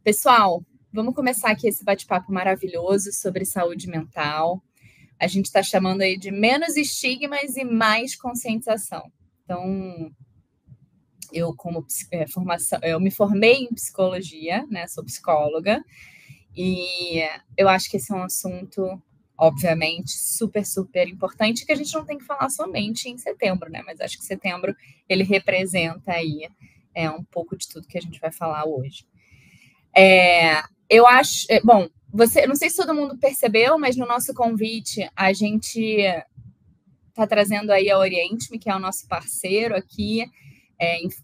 Pessoal, vamos começar aqui esse bate-papo maravilhoso sobre saúde mental. A gente está chamando aí de menos estigmas e mais conscientização. Então, eu como formação, eu me formei em psicologia, né? Sou psicóloga e eu acho que esse é um assunto, obviamente, super, super importante que a gente não tem que falar somente em setembro, né? Mas acho que setembro ele representa aí um pouco de tudo que a gente vai falar hoje. Eu acho, bom, não sei se todo mundo percebeu, mas no nosso convite a gente está trazendo aí a Oriente-me, que é o nosso parceiro aqui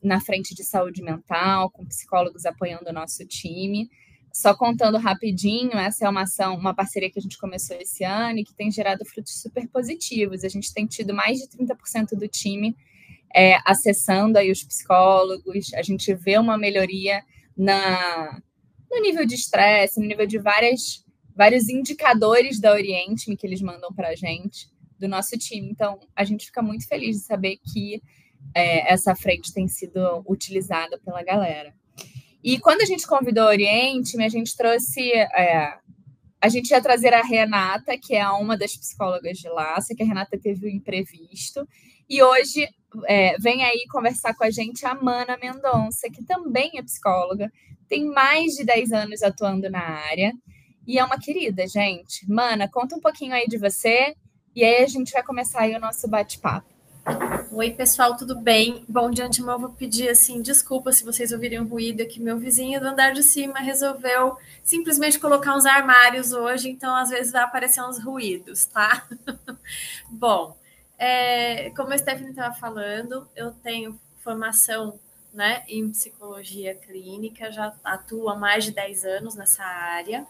na frente de saúde mental, com psicólogos apoiando o nosso time. Só contando rapidinho, essa é uma parceria que a gente começou esse ano e que tem gerado frutos super positivos. A gente tem tido mais de 30% do time acessando aí os psicólogos, a gente vê uma melhoria no nível de estresse, no nível de vários indicadores da Oriente-me que eles mandam para a gente, do nosso time. Então, a gente fica muito feliz de saber que essa frente tem sido utilizada pela galera. E quando a gente convidou a Oriente-me, a gente trouxe... a gente ia trazer a Renata, que é uma das psicólogas de lá, só que a Renata teve um imprevisto. E hoje vem aí conversar com a gente a Mana Mendonça, que também é psicóloga, tem mais de 10 anos atuando na área e é uma querida, gente. Mana, conta um pouquinho aí de você e aí a gente vai começar aí o nosso bate-papo. Oi, pessoal, tudo bem? Bom, de antemão eu vou pedir assim, desculpa se vocês ouvirem um ruído aqui. Meu vizinho do andar de cima resolveu simplesmente colocar uns armários hoje, então às vezes vai aparecer uns ruídos, tá? Bom, como a Stephanie estava falando, eu tenho formação, né, em psicologia clínica, já atuo há mais de 10 anos nessa área.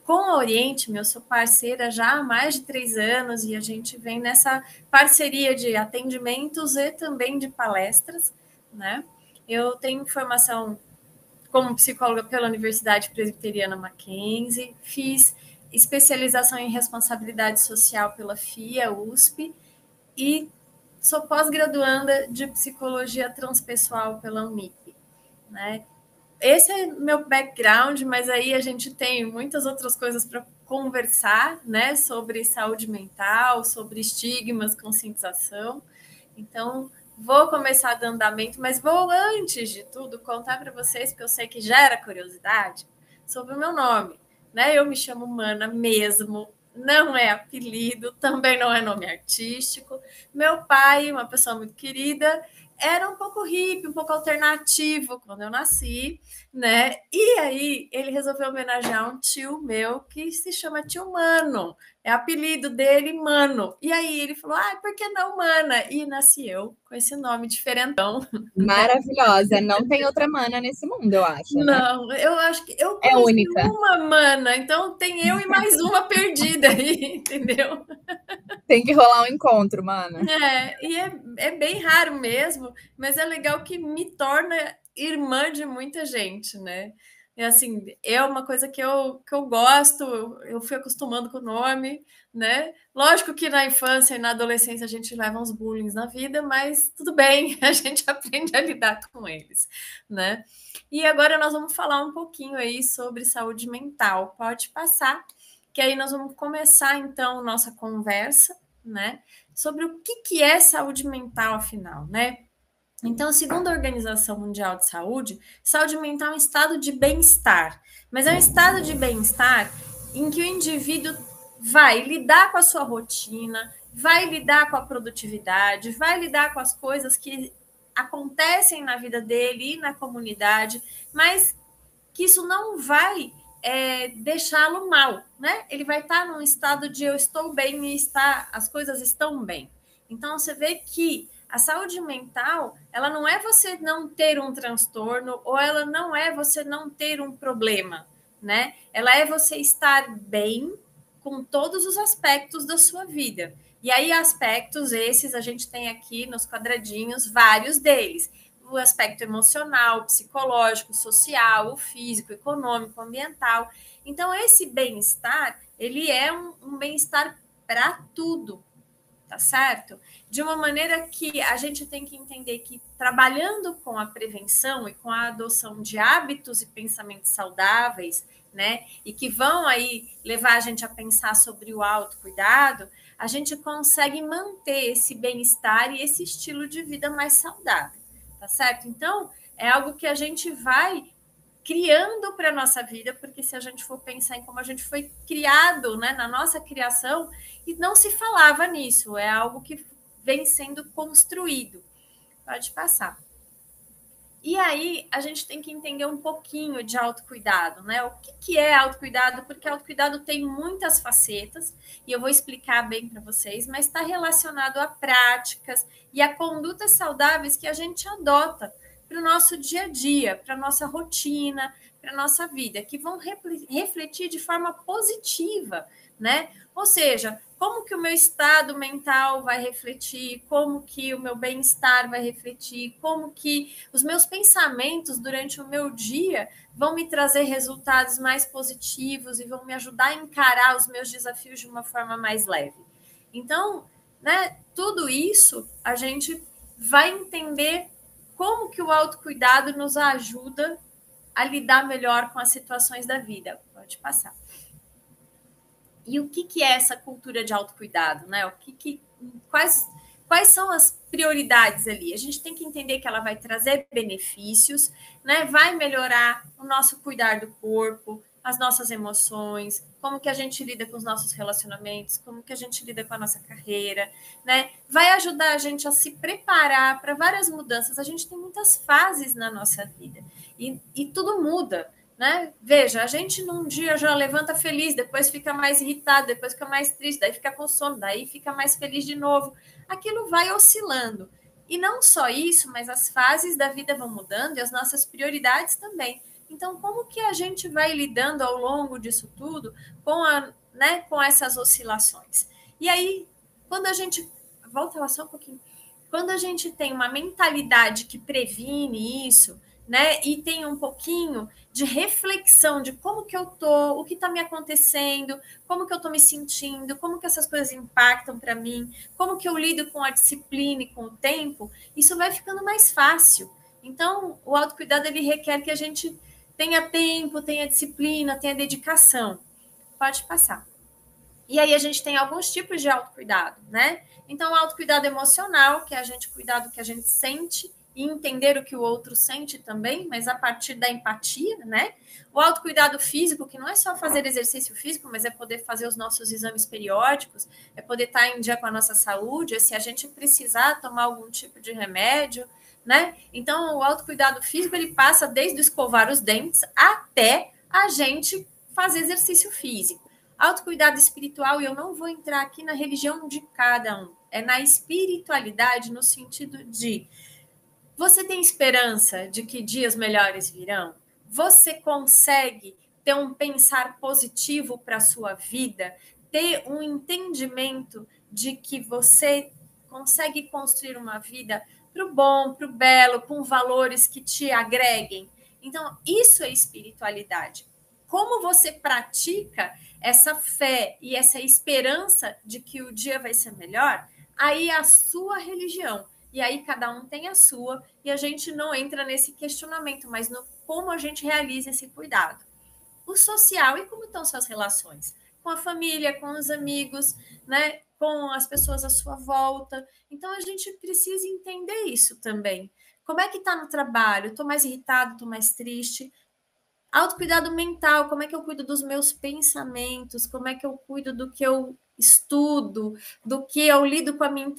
Com a Oriente, eu sou parceira já há mais de 3 anos e a gente vem nessa parceria de atendimentos e também de palestras, né? Eu tenho formação como psicóloga pela Universidade Presbiteriana Mackenzie, fiz especialização em responsabilidade social pela FIA, USP, e sou pós-graduanda de psicologia transpessoal pela Unip, né? Esse é meu background, mas aí a gente tem muitas outras coisas para conversar, né? Sobre saúde mental, sobre estigmas, conscientização. Então, vou começar dando andamento, mas vou, antes de tudo, contar para vocês, porque eu sei que gera curiosidade, sobre o meu nome. Né? Eu me chamo Mana mesmo, não é apelido, também não é nome artístico. Meu pai, uma pessoa muito querida, era um pouco hippie, um pouco alternativo quando eu nasci, né? E aí ele resolveu homenagear um tio meu que se chama Tio Mano. É apelido dele, Mano. E aí ele falou, por que não Mana? E nasci eu com esse nome diferentão. Maravilhosa. Não tem outra Mana nesse mundo, eu acho, né? Não, eu acho que eu É conheci única. uma Mana, então tem eu e mais uma perdida aí, entendeu? Tem que rolar um encontro, Mana. E é bem raro mesmo, mas é legal que me torna irmã de muita gente, né? E assim, é uma coisa que eu gosto, eu fui acostumando com o nome, né? Lógico que na infância e na adolescência a gente leva uns bullying na vida, mas tudo bem, a gente aprende a lidar com eles, né? E agora nós vamos falar um pouquinho aí sobre saúde mental. Pode passar, que aí nós vamos começar então nossa conversa, né? Sobre o que é saúde mental, afinal, né? Então, segundo a Organização Mundial de saúde mental é um estado de bem-estar, mas é um estado de bem-estar em que o indivíduo vai lidar com a sua rotina, vai lidar com a produtividade, vai lidar com as coisas que acontecem na vida dele e na comunidade, mas que isso não vai deixá-lo mal, né? Ele vai estar num estado de eu estou bem e as coisas estão bem. Então, você vê que a saúde mental, ela não é você não ter um transtorno ou ela não é você não ter um problema, né? Ela é você estar bem com todos os aspectos da sua vida. E aí, aspectos esses, a gente tem aqui nos quadradinhos vários deles. O aspecto emocional, psicológico, social, o físico, econômico, ambiental. Então, esse bem-estar, ele é um bem-estar para tudo, tá certo? De uma maneira que a gente tem que entender que trabalhando com a prevenção e com a adoção de hábitos e pensamentos saudáveis, né, e que vão aí levar a gente a pensar sobre o autocuidado, a gente consegue manter esse bem-estar e esse estilo de vida mais saudável, tá certo? Então, é algo que a gente vai criando para a nossa vida, porque se a gente for pensar em como a gente foi criado, né, na nossa criação, e não se falava nisso, é algo que vem sendo construído. Pode passar. E aí, a gente tem que entender um pouquinho de autocuidado, né? O que é autocuidado? Porque autocuidado tem muitas facetas, e eu vou explicar bem para vocês, mas está relacionado a práticas e a condutas saudáveis que a gente adota para o nosso dia a dia, para a nossa rotina, para a nossa vida, que vão refletir de forma positiva, né? Ou seja, como que o meu estado mental vai refletir, como que o meu bem-estar vai refletir, como que os meus pensamentos durante o meu dia vão me trazer resultados mais positivos e vão me ajudar a encarar os meus desafios de uma forma mais leve. Então, né, tudo isso a gente vai entender como que o autocuidado nos ajuda a lidar melhor com as situações da vida. Pode passar. E o que é essa cultura de autocuidado, né? Quais são as prioridades ali? A gente tem que entender que ela vai trazer benefícios, né? Vai melhorar o nosso cuidar do corpo, as nossas emoções, como que a gente lida com os nossos relacionamentos, como que a gente lida com a nossa carreira, né? Vai ajudar a gente a se preparar para várias mudanças. A gente tem muitas fases na nossa vida e tudo muda. Né? Veja, a gente num dia já levanta feliz, depois fica mais irritado, depois fica mais triste, daí fica com sono, daí fica mais feliz de novo. Aquilo vai oscilando. E não só isso, mas as fases da vida vão mudando e as nossas prioridades também. Então, como que a gente vai lidando ao longo disso tudo com essas oscilações? E aí, quando a gente... Volta lá só um pouquinho. Quando a gente tem uma mentalidade que previne isso, né, e tem um pouquinho de reflexão de como que eu tô, o que está me acontecendo, como que eu estou me sentindo, como que essas coisas impactam para mim, como que eu lido com a disciplina e com o tempo, isso vai ficando mais fácil. Então, o autocuidado ele requer que a gente tenha tempo, tenha disciplina, tenha dedicação. Pode passar. E aí a gente tem alguns tipos de autocuidado, né? Então, o autocuidado emocional, que é a gente cuidar do que a gente sente e entender o que o outro sente também, mas a partir da empatia, né? O autocuidado físico, que não é só fazer exercício físico, mas é poder fazer os nossos exames periódicos, é poder estar em dia com a nossa saúde, é se a gente precisar tomar algum tipo de remédio, né? Então, o autocuidado físico, ele passa desde escovar os dentes até a gente fazer exercício físico. Autocuidado espiritual, e eu não vou entrar aqui na religião de cada um, é na espiritualidade, no sentido de você tem esperança de que dias melhores virão? Você consegue ter um pensar positivo para a sua vida? Ter um entendimento de que você consegue construir uma vida para o bom, para o belo, com valores que te agreguem? Então, isso é espiritualidade. Como você pratica essa fé e essa esperança de que o dia vai ser melhor, aí é a sua religião. E aí cada um tem a sua, e a gente não entra nesse questionamento, mas no como a gente realiza esse cuidado. O social, e como estão suas relações? Com a família, com os amigos, né? Com as pessoas à sua volta. Então a gente precisa entender isso também. Como é que está no trabalho? Estou mais irritado, estou mais triste? Autocuidado mental, como é que eu cuido dos meus pensamentos, como é que eu cuido do que eu estudo, do que eu lido com a minha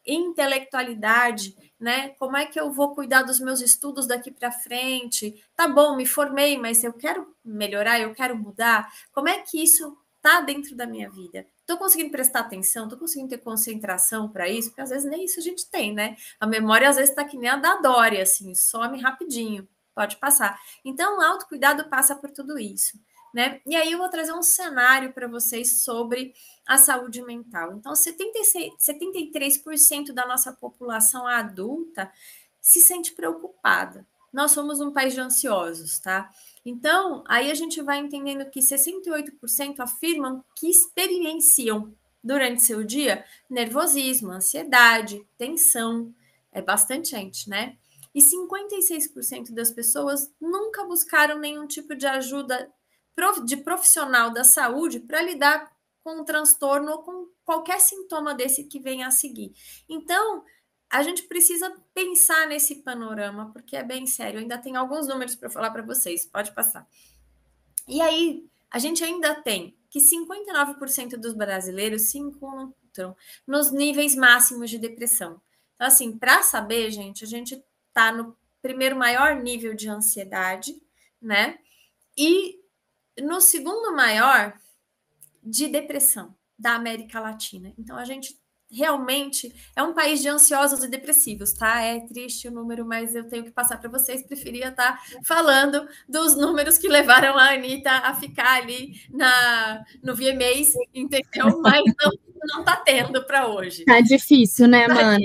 intelectualidade, né? Como é que eu vou cuidar dos meus estudos daqui para frente? Tá bom, me formei, mas eu quero melhorar, eu quero mudar. Como é que isso tá dentro da minha vida? Estou conseguindo prestar atenção, estou conseguindo ter concentração para isso, porque às vezes nem isso a gente tem, né? A memória às vezes está que nem a da Dória, assim, some rapidinho. Pode passar. Então, o autocuidado passa por tudo isso, né? E aí eu vou trazer um cenário para vocês sobre a saúde mental. Então, 73% da nossa população adulta se sente preocupada. Nós somos um país de ansiosos, tá? Então, aí a gente vai entendendo que 68% afirmam que experienciam durante seu dia? Nervosismo, ansiedade, tensão. É bastante gente, né? E 56% das pessoas nunca buscaram nenhum tipo de ajuda de profissional da saúde para lidar com um transtorno ou com qualquer sintoma desse que venha a seguir. Então, a gente precisa pensar nesse panorama, porque é bem sério. Eu ainda tem alguns números para falar para vocês, pode passar. E aí, a gente ainda tem que 59% dos brasileiros se encontram nos níveis máximos de depressão. Então, assim, para saber, gente, a gente está no primeiro maior nível de ansiedade, né? E no segundo maior de depressão da América Latina. Então, a gente realmente é um país de ansiosos e depressivos, tá? É triste o número, mas eu tenho que passar para vocês. Preferia estar falando dos números que levaram a Anitta a ficar ali no VMAs, entendeu? Mas não tá tendo para hoje. Tá difícil, né, mano?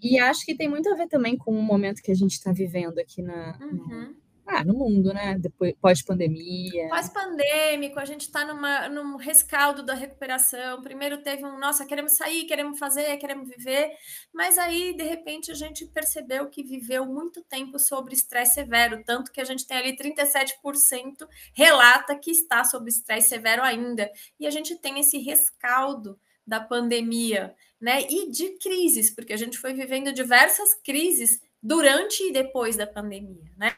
E acho que tem muito a ver também com o momento que a gente está vivendo aqui no mundo, né? Depois, pós-pandemia. Pós-pandêmico, a gente está num rescaldo da recuperação. Primeiro teve nossa, queremos sair, queremos fazer, queremos viver. Mas aí, de repente, a gente percebeu que viveu muito tempo sob estresse severo. Tanto que a gente tem ali 37% relata que está sob estresse severo ainda. E a gente tem esse rescaldo da pandemia, né? E de crises, porque a gente foi vivendo diversas crises durante e depois da pandemia, né?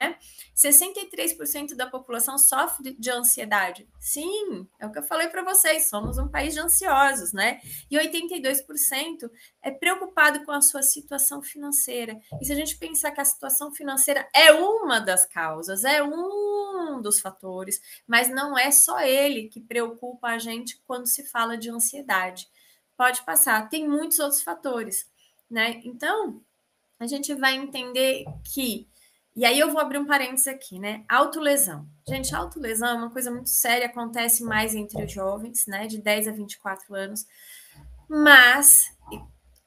63% da população sofre de ansiedade. Sim, é o que eu falei para vocês, somos um país de ansiosos, né? E 82% é preocupado com a sua situação financeira. E se a gente pensar que a situação financeira é uma das causas, é um dos fatores, mas não é só ele que preocupa a gente quando se fala de ansiedade. Pode passar, tem muitos outros fatores, né? Então, a gente vai entender que, e aí eu vou abrir um parênteses aqui, né? Autolesão. Gente, autolesão é uma coisa muito séria, acontece mais entre os jovens, né? De 10 a 24 anos, mas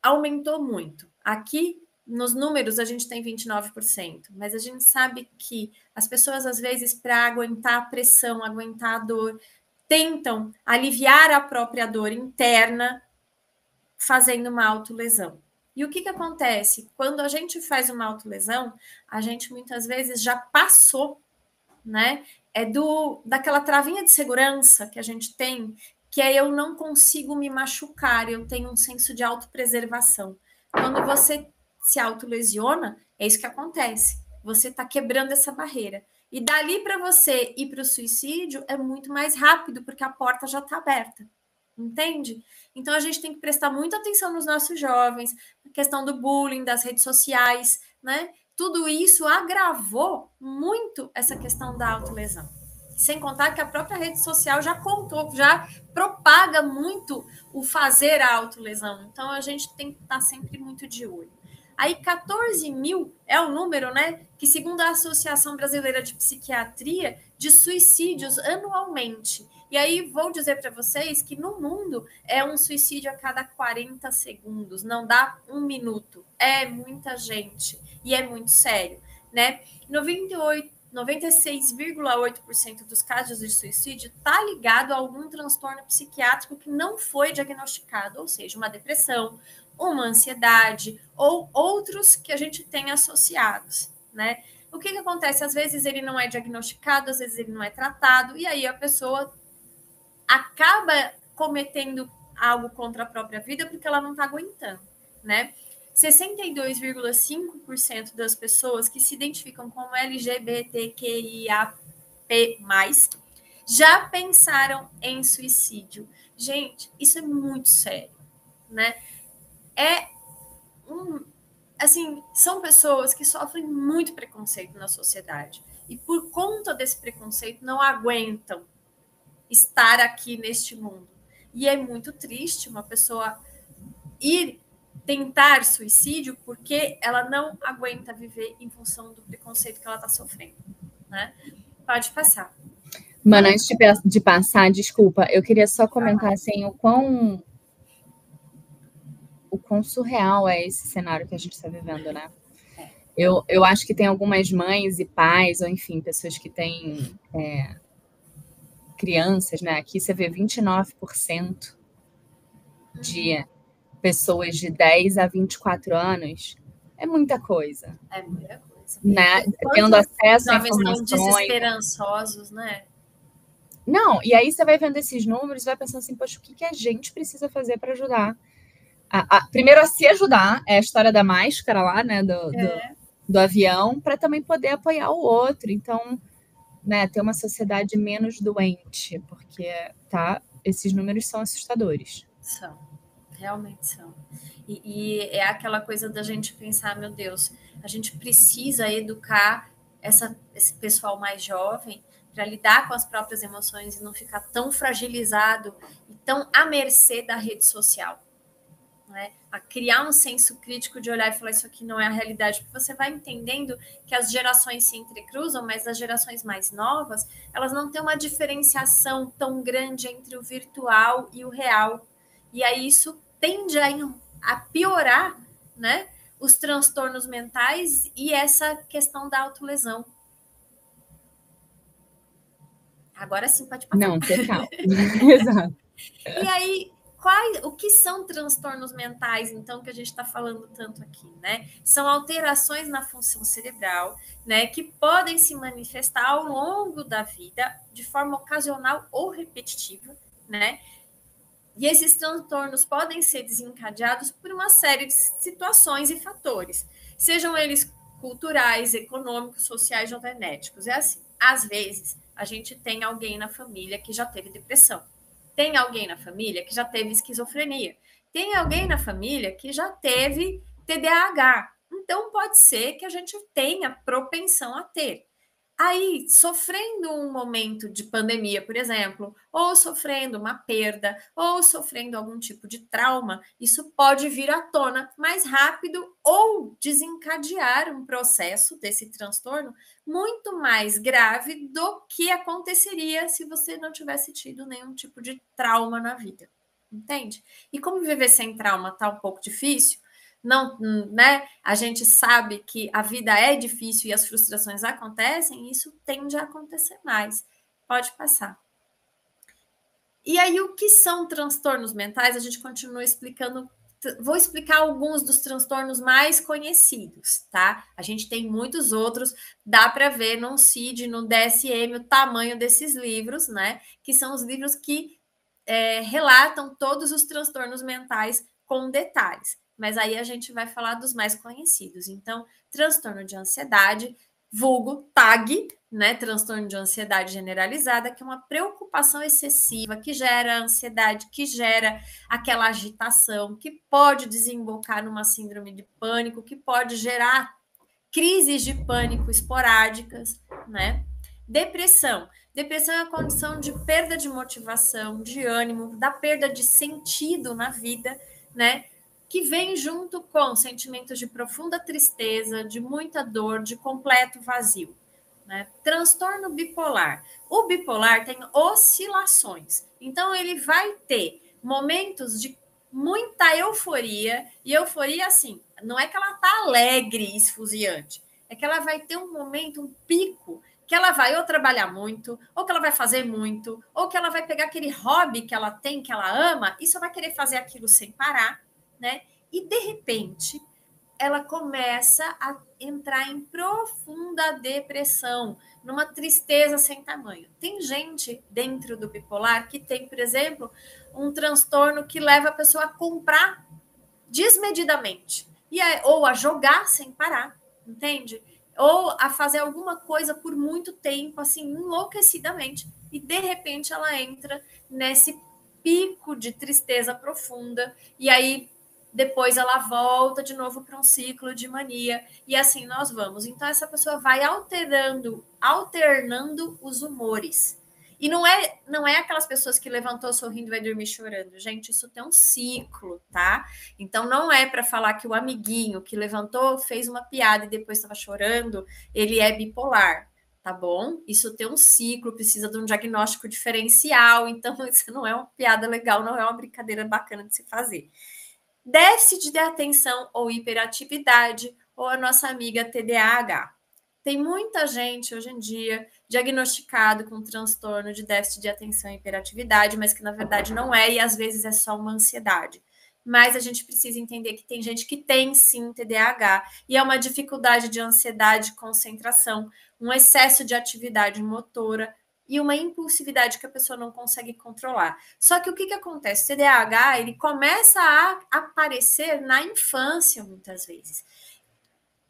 aumentou muito. Aqui, nos números, a gente tem 29%, mas a gente sabe que as pessoas, às vezes, para aguentar a pressão, aguentar a dor, tentam aliviar a própria dor interna fazendo uma autolesão. E o que acontece? Quando a gente faz uma autolesão, a gente muitas vezes já passou, né? Daquela travinha de segurança que a gente tem, que é eu não consigo me machucar, eu tenho um senso de autopreservação. Quando você se autolesiona, é isso que acontece. Você está quebrando essa barreira. E dali para você ir para o suicídio é muito mais rápido, porque a porta já está aberta. Entende? Então a gente tem que prestar muita atenção nos nossos jovens, a questão do bullying, das redes sociais, né? Tudo isso agravou muito essa questão da autolesão. Sem contar que a própria rede social já propaga muito o fazer a autolesão. Então a gente tem que estar sempre muito de olho. Aí 14 mil é o número, né? Que segundo a Associação Brasileira de Psiquiatria, de suicídios anualmente. E aí vou dizer para vocês que no mundo é um suicídio a cada 40 segundos, não dá um minuto. É muita gente e é muito sério, né? 96,8% dos casos de suicídio está ligado a algum transtorno psiquiátrico que não foi diagnosticado, ou seja, uma depressão, uma ansiedade ou outros que a gente tem associados, né? O que acontece? Às vezes ele não é diagnosticado, às vezes ele não é tratado, e aí a pessoa acaba cometendo algo contra a própria vida porque ela não está aguentando, né? 62,5% das pessoas que se identificam como LGBTQIAP+, já pensaram em suicídio. Gente, isso é muito sério, né? Assim, são pessoas que sofrem muito preconceito na sociedade e por conta desse preconceito não aguentam estar aqui neste mundo. E é muito triste uma pessoa ir tentar suicídio porque ela não aguenta viver em função do preconceito que ela está sofrendo, né? Pode passar. Mano, antes de passar, desculpa, eu queria só comentar assim, o quão surreal é esse cenário que a gente está vivendo, né? Eu acho que tem algumas mães e pais, ou enfim, pessoas que têm crianças, né? Aqui você vê 29% de pessoas de 10 a 24 anos, é muita coisa. É muita coisa. Né? Tendo acesso a jovens informações. são desesperançosos, né? Não, e aí você vai vendo esses números e vai pensando assim, poxa, o que a gente precisa fazer para ajudar? Primeiro, a se ajudar, é a história da máscara lá, né, do avião, para também poder apoiar o outro. Então, né, ter uma sociedade menos doente, porque esses números são assustadores. São, realmente são. E é aquela coisa da gente pensar, meu Deus, a gente precisa educar esse pessoal mais jovem para lidar com as próprias emoções e não ficar tão fragilizado e tão à mercê da rede social. Né? A criar um senso crítico de olhar e falar isso aqui não é a realidade, porque você vai entendendo que as gerações se entrecruzam, mas as gerações mais novas, elas não têm uma diferenciação tão grande entre o virtual e o real. E aí isso tende a piorar, né, os transtornos mentais e essa questão da autolesão. Agora sim pode passar. Não, total. Exato. E aí, o que são transtornos mentais, então, que a gente está falando tanto aqui, né? São alterações na função cerebral, né, que podem se manifestar ao longo da vida, de forma ocasional ou repetitiva, né? E esses transtornos podem ser desencadeados por uma série de situações e fatores, sejam eles culturais, econômicos, sociais ou genéticos. É assim, às vezes, a gente tem alguém na família que já teve depressão. Tem alguém na família que já teve esquizofrenia. Tem alguém na família que já teve TDAH. Então, pode ser que a gente tenha propensão a ter. Aí, sofrendo um momento de pandemia, por exemplo, ou sofrendo uma perda, ou sofrendo algum tipo de trauma, isso pode vir à tona mais rápido ou desencadear um processo desse transtorno muito mais grave do que aconteceria se você não tivesse tido nenhum tipo de trauma na vida. Entende? E como viver sem trauma está um pouco difícil, não, né? A gente sabe que a vida é difícil e as frustrações acontecem, e isso tende a acontecer mais. Pode passar. E aí, o que são transtornos mentais? A gente continua explicando. Vou explicar alguns dos transtornos mais conhecidos, tá? A gente tem muitos outros, dá para ver no CID, no DSM, o tamanho desses livros, né? Que são os livros que relatam todos os transtornos mentais com detalhes. Mas aí a gente vai falar dos mais conhecidos. Então, transtorno de ansiedade, vulgo TAG, né? Transtorno de ansiedade generalizada, que é uma preocupação excessiva, que gera ansiedade, que gera aquela agitação, que pode desembocar numa síndrome de pânico, que pode gerar crises de pânico esporádicas, né? Depressão. Depressão é a condição de perda de motivação, de ânimo, da perda de sentido na vida, né? Que vem junto com sentimentos de profunda tristeza, de muita dor, de completo vazio. Né? Transtorno bipolar. O bipolar tem oscilações. Então, ele vai ter momentos de muita euforia, e euforia, assim, não é que ela tá alegre e esfuziante, é que ela vai ter um momento, um pico, que ela vai ou trabalhar muito, ou que ela vai fazer muito, ou que ela vai pegar aquele hobby que ela tem, que ela ama, e só vai querer fazer aquilo sem parar, né? E, de repente, ela começa a entrar em profunda depressão, numa tristeza sem tamanho. Tem gente dentro do bipolar que tem, por exemplo, um transtorno que leva a pessoa a comprar desmedidamente, ou a jogar sem parar, entende? Ou a fazer alguma coisa por muito tempo, assim, enlouquecidamente, e de repente ela entra nesse pico de tristeza profunda, e aí depois ela volta de novo para um ciclo de mania, e assim nós vamos. Então essa pessoa vai alternando os humores. E não é aquelas pessoas que levantou sorrindo e vai dormir chorando. Gente, isso tem um ciclo, tá? Então não é para falar que o amiguinho que levantou, fez uma piada e depois estava chorando, ele é bipolar, tá bom? Isso tem um ciclo, precisa de um diagnóstico diferencial, então isso não é uma piada legal, não é uma brincadeira bacana de se fazer. Déficit de atenção ou hiperatividade, ou a nossa amiga TDAH. Tem muita gente hoje em dia diagnosticado com transtorno de déficit de atenção e hiperatividade, mas que na verdade não é, e às vezes é só uma ansiedade. Mas a gente precisa entender que tem gente que tem sim TDAH, e é uma dificuldade de ansiedade, concentração, um excesso de atividade motora e uma impulsividade que a pessoa não consegue controlar. Só que o que acontece? O TDAH, ele começa a aparecer na infância, muitas vezes.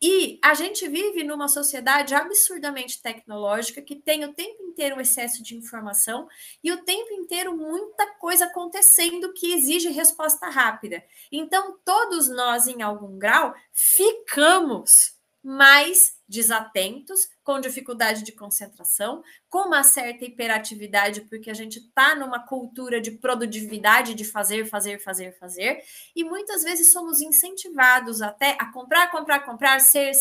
E a gente vive numa sociedade absurdamente tecnológica que tem o tempo inteiro um excesso de informação e o tempo inteiro muita coisa acontecendo que exige resposta rápida. Então, todos nós, em algum grau, ficamos mais desatentos, com dificuldade de concentração, com uma certa hiperatividade, porque a gente está numa cultura de produtividade, de fazer, e muitas vezes somos incentivados até a comprar, ser,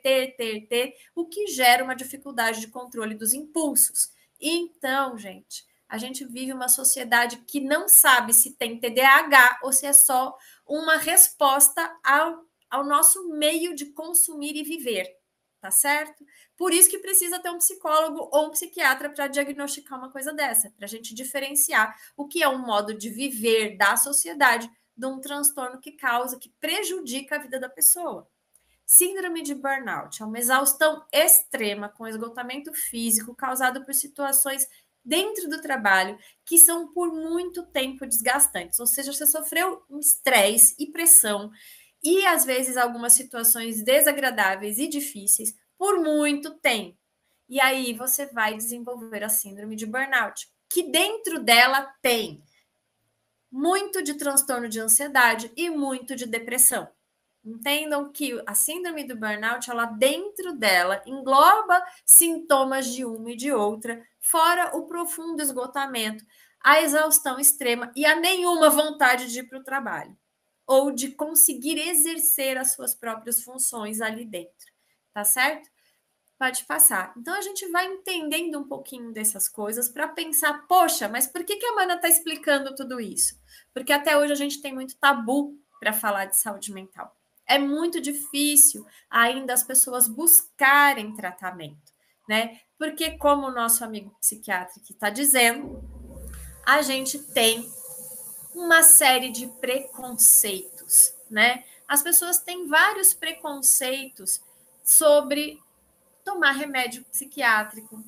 ter, o que gera uma dificuldade de controle dos impulsos. Então, gente, a gente vive uma sociedade que não sabe se tem TDAH ou se é só uma resposta ao nosso meio de consumir e viver, tá certo? Por isso que precisa ter um psicólogo ou um psiquiatra para diagnosticar uma coisa dessa, para a gente diferenciar o que é um modo de viver da sociedade de um transtorno que causa, que prejudica a vida da pessoa. Síndrome de burnout é uma exaustão extrema com esgotamento físico causado por situações dentro do trabalho que são por muito tempo desgastantes, ou seja, você sofreu um estresse e pressão e às vezes algumas situações desagradáveis e difíceis por muito tempo. E aí você vai desenvolver a síndrome de burnout, que dentro dela tem muito de transtorno de ansiedade e muito de depressão. Entendam que a síndrome do burnout, ela dentro dela engloba sintomas de uma e de outra, fora o profundo esgotamento, a exaustão extrema e a nenhuma vontade de ir para o trabalho ou de conseguir exercer as suas próprias funções ali dentro, tá certo? Pode passar. Então a gente vai entendendo um pouquinho dessas coisas para pensar, poxa, mas por que a Amanda está explicando tudo isso? Porque até hoje a gente tem muito tabu para falar de saúde mental. É muito difícil ainda as pessoas buscarem tratamento, né? Porque, como o nosso amigo psiquiatra que está dizendo, a gente tem uma série de preconceitos, né? As pessoas têm vários preconceitos sobre tomar remédio psiquiátrico,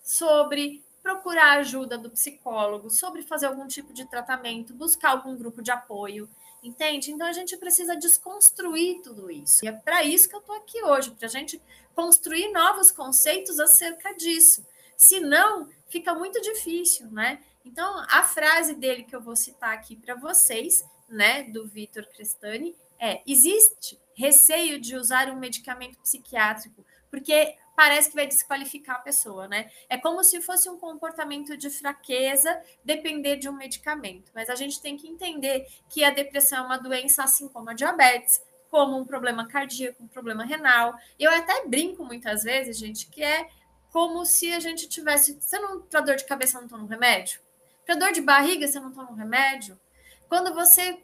sobre procurar ajuda do psicólogo, sobre fazer algum tipo de tratamento, buscar algum grupo de apoio, entende? Então a gente precisa desconstruir tudo isso. E é para isso que eu estou aqui hoje, para a gente construir novos conceitos acerca disso. Senão, fica muito difícil, né? Então, a frase dele que eu vou citar aqui para vocês, né, do Vitor Crestani, é: existe receio de usar um medicamento psiquiátrico, porque parece que vai desqualificar a pessoa, né? É como se fosse um comportamento de fraqueza depender de um medicamento. Mas a gente tem que entender que a depressão é uma doença assim como a diabetes, como um problema cardíaco, um problema renal. Eu até brinco muitas vezes, gente, que é como se a gente tivesse... Você não, para dor de cabeça, não toma um remédio? Para dor de barriga, você não toma um remédio? Quando você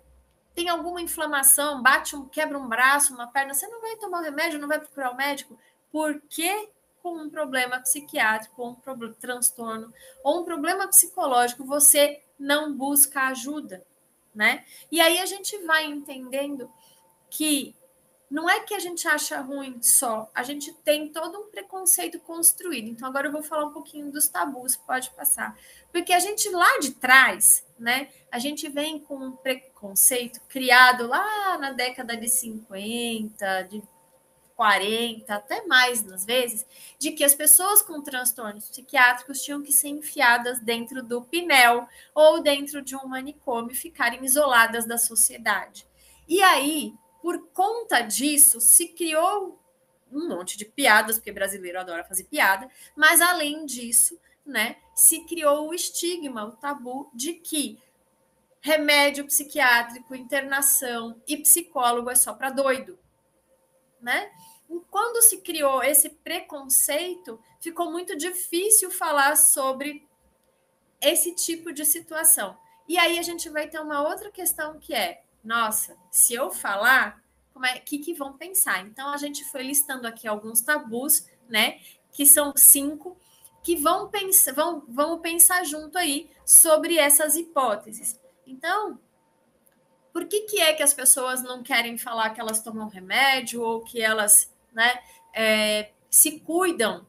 tem alguma inflamação, quebra um braço, uma perna, você não vai tomar o remédio, não vai procurar o médico? Porque com um problema psiquiátrico, ou um transtorno, ou um problema psicológico, você não busca ajuda, né? E aí a gente vai entendendo que não é que a gente acha ruim só, a gente tem todo um preconceito construído. Então, agora eu vou falar um pouquinho dos tabus, pode passar. Porque a gente lá de trás, né, a gente vem com um preconceito criado lá na década de 50, de 40, até mais nas vezes, de que as pessoas com transtornos psiquiátricos tinham que ser enfiadas dentro do pinel ou dentro de um manicômio, ficarem isoladas da sociedade. E aí, por conta disso, se criou um monte de piadas, porque brasileiro adora fazer piada, mas além disso, né, se criou o estigma, o tabu de que remédio psiquiátrico, internação e psicólogo é só para doido, né? Quando se criou esse preconceito, ficou muito difícil falar sobre esse tipo de situação. E aí a gente vai ter uma outra questão que é: nossa, se eu falar, que vão pensar? Então a gente foi listando aqui alguns tabus né? Que são 5 que vamos pensar junto aí sobre essas hipóteses. Então, por que é que as pessoas não querem falar que elas tomam remédio ou que elas, né, se cuidam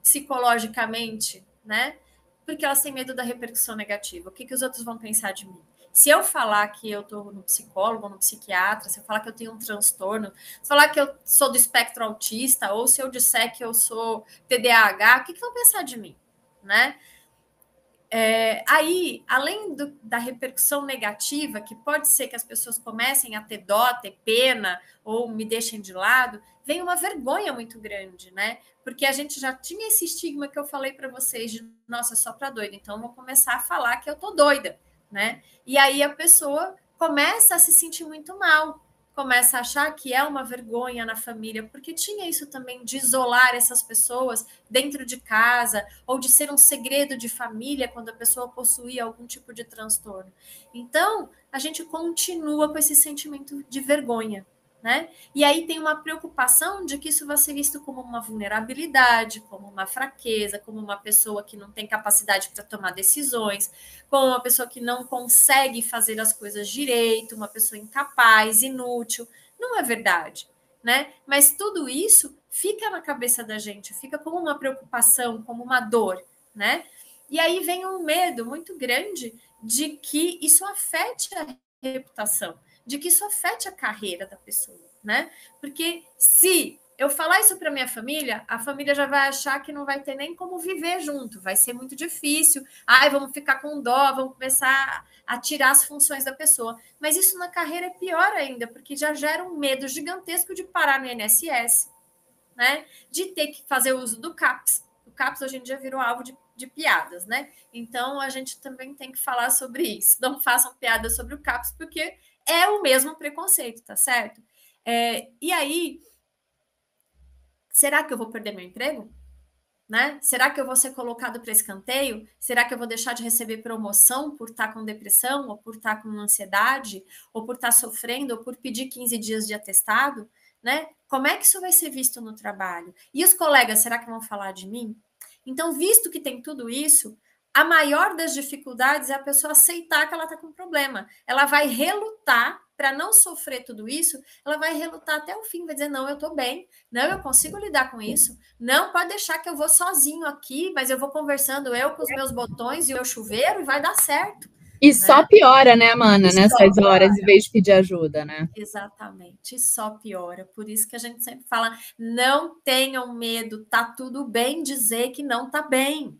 psicologicamente, né? Porque elas têm medo da repercussão negativa. O que os outros vão pensar de mim? Se eu falar que eu estou no psicólogo, no psiquiatra, se eu falar que eu tenho um transtorno, se eu falar que eu sou do espectro autista, ou se eu disser que eu sou TDAH, o que vão pensar de mim, né? Aí, além da repercussão negativa, que pode ser que as pessoas comecem a ter dó, ter pena, ou me deixem de lado, vem uma vergonha muito grande, né? Porque a gente já tinha esse estigma que eu falei para vocês de, nossa, só para doida, então eu vou começar a falar que eu tô doida, né? E aí a pessoa começa a se sentir muito mal, começa a achar que é uma vergonha na família, porque tinha isso também de isolar essas pessoas dentro de casa, ou de ser um segredo de família quando a pessoa possuía algum tipo de transtorno. Então, a gente continua com esse sentimento de vergonha, né? E aí tem uma preocupação de que isso vai ser visto como uma vulnerabilidade, como uma fraqueza, como uma pessoa que não tem capacidade para tomar decisões, como uma pessoa que não consegue fazer as coisas direito, uma pessoa incapaz, inútil. Não é verdade, né? Mas tudo isso fica na cabeça da gente, fica como uma preocupação, como uma dor, né? E aí vem um medo muito grande de que isso afete a reputação, de que isso afete a carreira da pessoa, né? Porque se eu falar isso para minha família, a família já vai achar que não vai ter nem como viver junto, vai ser muito difícil. Ai, vamos ficar com dó, vamos começar a tirar as funções da pessoa. Mas isso na carreira é pior ainda, porque já gera um medo gigantesco de parar no INSS, né? De ter que fazer uso do CAPS. O CAPS hoje em dia virou alvo de piadas, né? Então a gente também tem que falar sobre isso. Não façam piadas sobre o CAPS, porque é o mesmo preconceito, tá certo? E aí, será que eu vou perder meu emprego? Né? Será que eu vou ser colocado para escanteio? Será que eu vou deixar de receber promoção por estar com depressão, ou por estar com ansiedade, ou por estar sofrendo, ou por pedir 15 dias de atestado? Né? Como é que isso vai ser visto no trabalho? E os colegas, será que vão falar de mim? Então, visto que tem tudo isso, a maior das dificuldades é a pessoa aceitar que ela está com problema. Ela vai relutar para não sofrer tudo isso, ela vai relutar até o fim, vai dizer, não, eu estou bem, não, eu consigo lidar com isso, não, pode deixar que eu vou sozinho aqui, mas eu vou conversando eu com os meus botões e o meu chuveiro e vai dar certo. E só piora, né, mana, nessas horas, em vez de pedir ajuda, né? Exatamente, só piora. Por isso que a gente sempre fala, não tenham medo, tá tudo bem dizer que não tá bem.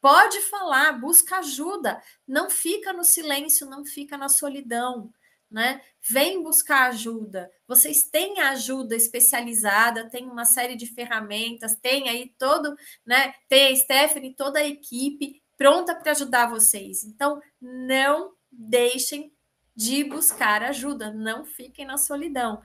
Pode falar, busca ajuda, não fica no silêncio, não fica na solidão, né? Vem buscar ajuda. Vocês têm ajuda especializada, tem uma série de ferramentas, tem aí todo, né? Tem a Stephanie, toda a equipe pronta para ajudar vocês. Então, não deixem de buscar ajuda, não fiquem na solidão.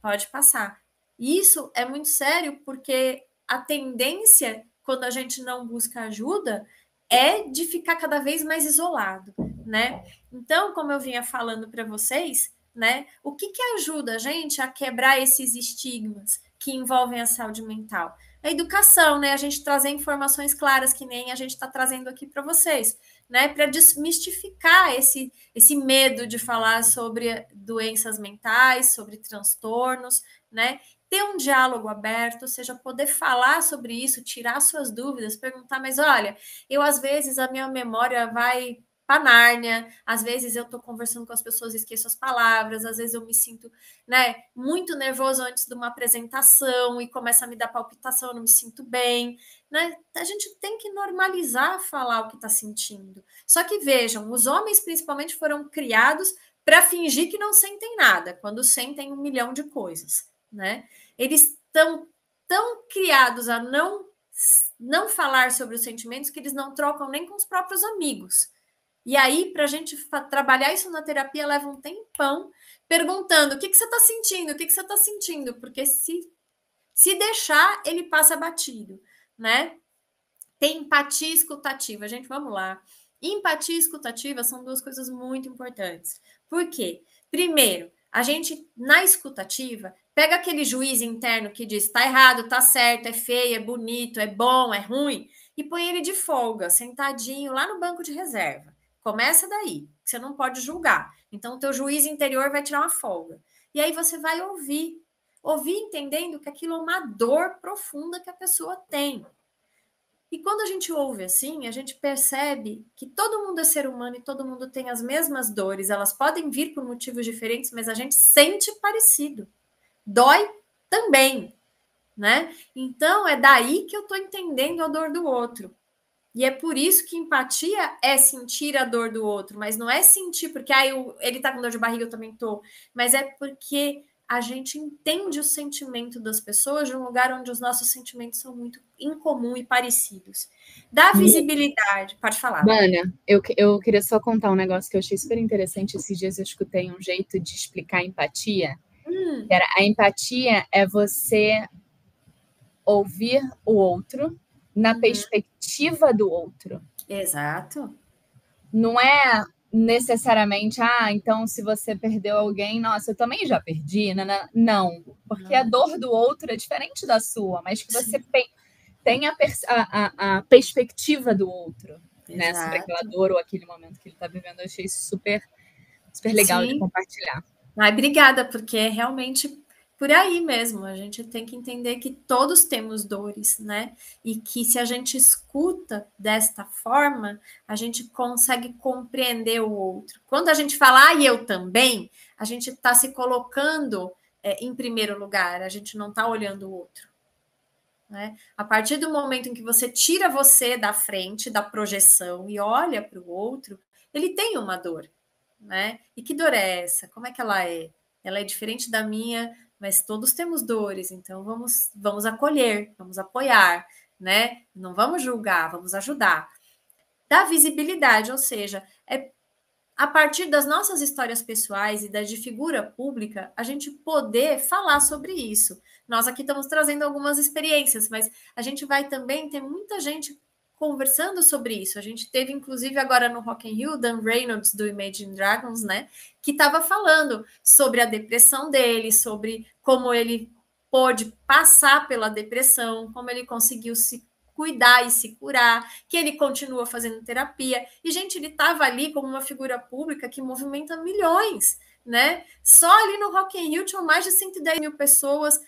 Pode passar. Isso é muito sério porque a tendência, quando a gente não busca ajuda, é de ficar cada vez mais isolado, né? Então, como eu vinha falando para vocês, né? O que ajuda a gente a quebrar esses estigmas que envolvem a saúde mental? A educação, né? A gente trazer informações claras, que nem a gente está trazendo aqui para vocês, né? Para desmistificar esse medo de falar sobre doenças mentais, sobre transtornos, né? Ter um diálogo aberto, ou seja, poder falar sobre isso, tirar suas dúvidas, perguntar, mas olha, eu às vezes a minha memória vai para Nárnia, às vezes eu estou conversando com as pessoas e esqueço as palavras, às vezes eu me sinto, né, muito nervoso antes de uma apresentação e começa a me dar palpitação, eu não me sinto bem, né? A gente tem que normalizar falar o que está sentindo. Só que vejam, os homens principalmente foram criados para fingir que não sentem nada, quando sentem 1 milhão de coisas, né? Eles estão tão criados a não falar sobre os sentimentos que eles não trocam nem com os próprios amigos. E aí, para a gente trabalhar isso na terapia, leva um tempão perguntando o que você está sentindo, o que você está sentindo, porque se deixar, ele passa batido, né? Tem empatia escutativa. Gente, vamos lá. Empatia e escutativa são 2 coisas muito importantes. Por quê? Primeiro, A gente, na escutativa, pega aquele juiz interno que diz tá errado, tá certo, é feio, é bonito, é bom, é ruim, e põe ele de folga, sentadinho lá no banco de reserva. Começa daí, você não pode julgar. Então, o teu juiz interior vai tirar uma folga. E aí você vai ouvir entendendo que aquilo é uma dor profunda que a pessoa tem. E quando a gente ouve assim, a gente percebe que todo mundo é ser humano e todo mundo tem as mesmas dores. Elas podem vir por motivos diferentes, mas a gente sente parecido. Dói também, né? Então é daí que eu tô entendendo a dor do outro. E é por isso que empatia é sentir a dor do outro, mas não é sentir porque ele tá com dor de barriga, eu também tô, mas é porque a gente entende o sentimento das pessoas de um lugar onde os nossos sentimentos são muito incomum e parecidos. Dá visibilidade, pode falar. Mana, eu queria só contar um negócio que eu achei super interessante. Esses dias eu escutei um jeito de explicar empatia. A empatia é você ouvir o outro na perspectiva do outro. Exato. Não é necessariamente, então se você perdeu alguém, nossa, eu também já perdi, né? Não, porque a dor do outro é diferente da sua, mas que você tem a perspectiva do outro, né? Sobre aquela dor ou aquele momento que ele está vivendo. Eu achei isso super, super legal de compartilhar. Obrigada, porque é realmente por aí mesmo. A gente tem que entender que todos temos dores, né? E que se a gente escuta desta forma, a gente consegue compreender o outro. Quando a gente fala, e eu também, a gente está se colocando em primeiro lugar, a gente não está olhando o outro. Né? A partir do momento em que você tira você da frente, da projeção, e olha para o outro, ele tem uma dor. Né? E que dor é essa? Como é que ela é? Ela é diferente da minha, mas todos temos dores, então vamos acolher, vamos apoiar, né? Não vamos julgar, vamos ajudar. Dá visibilidade, ou seja, a partir das nossas histórias pessoais e das de figura pública, a gente poder falar sobre isso. Nós aqui estamos trazendo algumas experiências, mas a gente vai também ter muita gente conversando sobre isso. A gente teve, inclusive, agora no Rock in Rio, Dan Reynolds, do Imagine Dragons, né? Que estava falando sobre a depressão dele, sobre como ele pôde passar pela depressão, como ele conseguiu se cuidar e se curar, que ele continua fazendo terapia. E, gente, ele estava ali como uma figura pública que movimenta milhões, né? Só ali no Rock in Rio tinham mais de 110 mil pessoas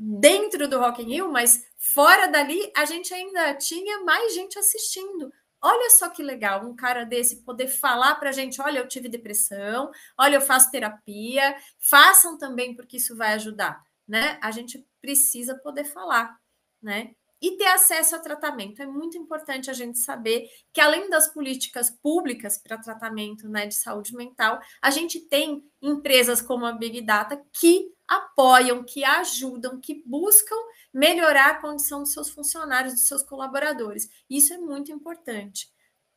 dentro do Rock in Rio, mas fora dali a gente ainda tinha mais gente assistindo. Olha só que legal, um cara desse poder falar para a gente, olha, eu tive depressão, olha, eu faço terapia, façam também porque isso vai ajudar, né? A gente precisa poder falar, né? E ter acesso a tratamento. É muito importante a gente saber que, além das políticas públicas para tratamento, né, de saúde mental, a gente tem empresas como a Big Data que apoiam, que ajudam, que buscam melhorar a condição dos seus funcionários, dos seus colaboradores. Isso é muito importante.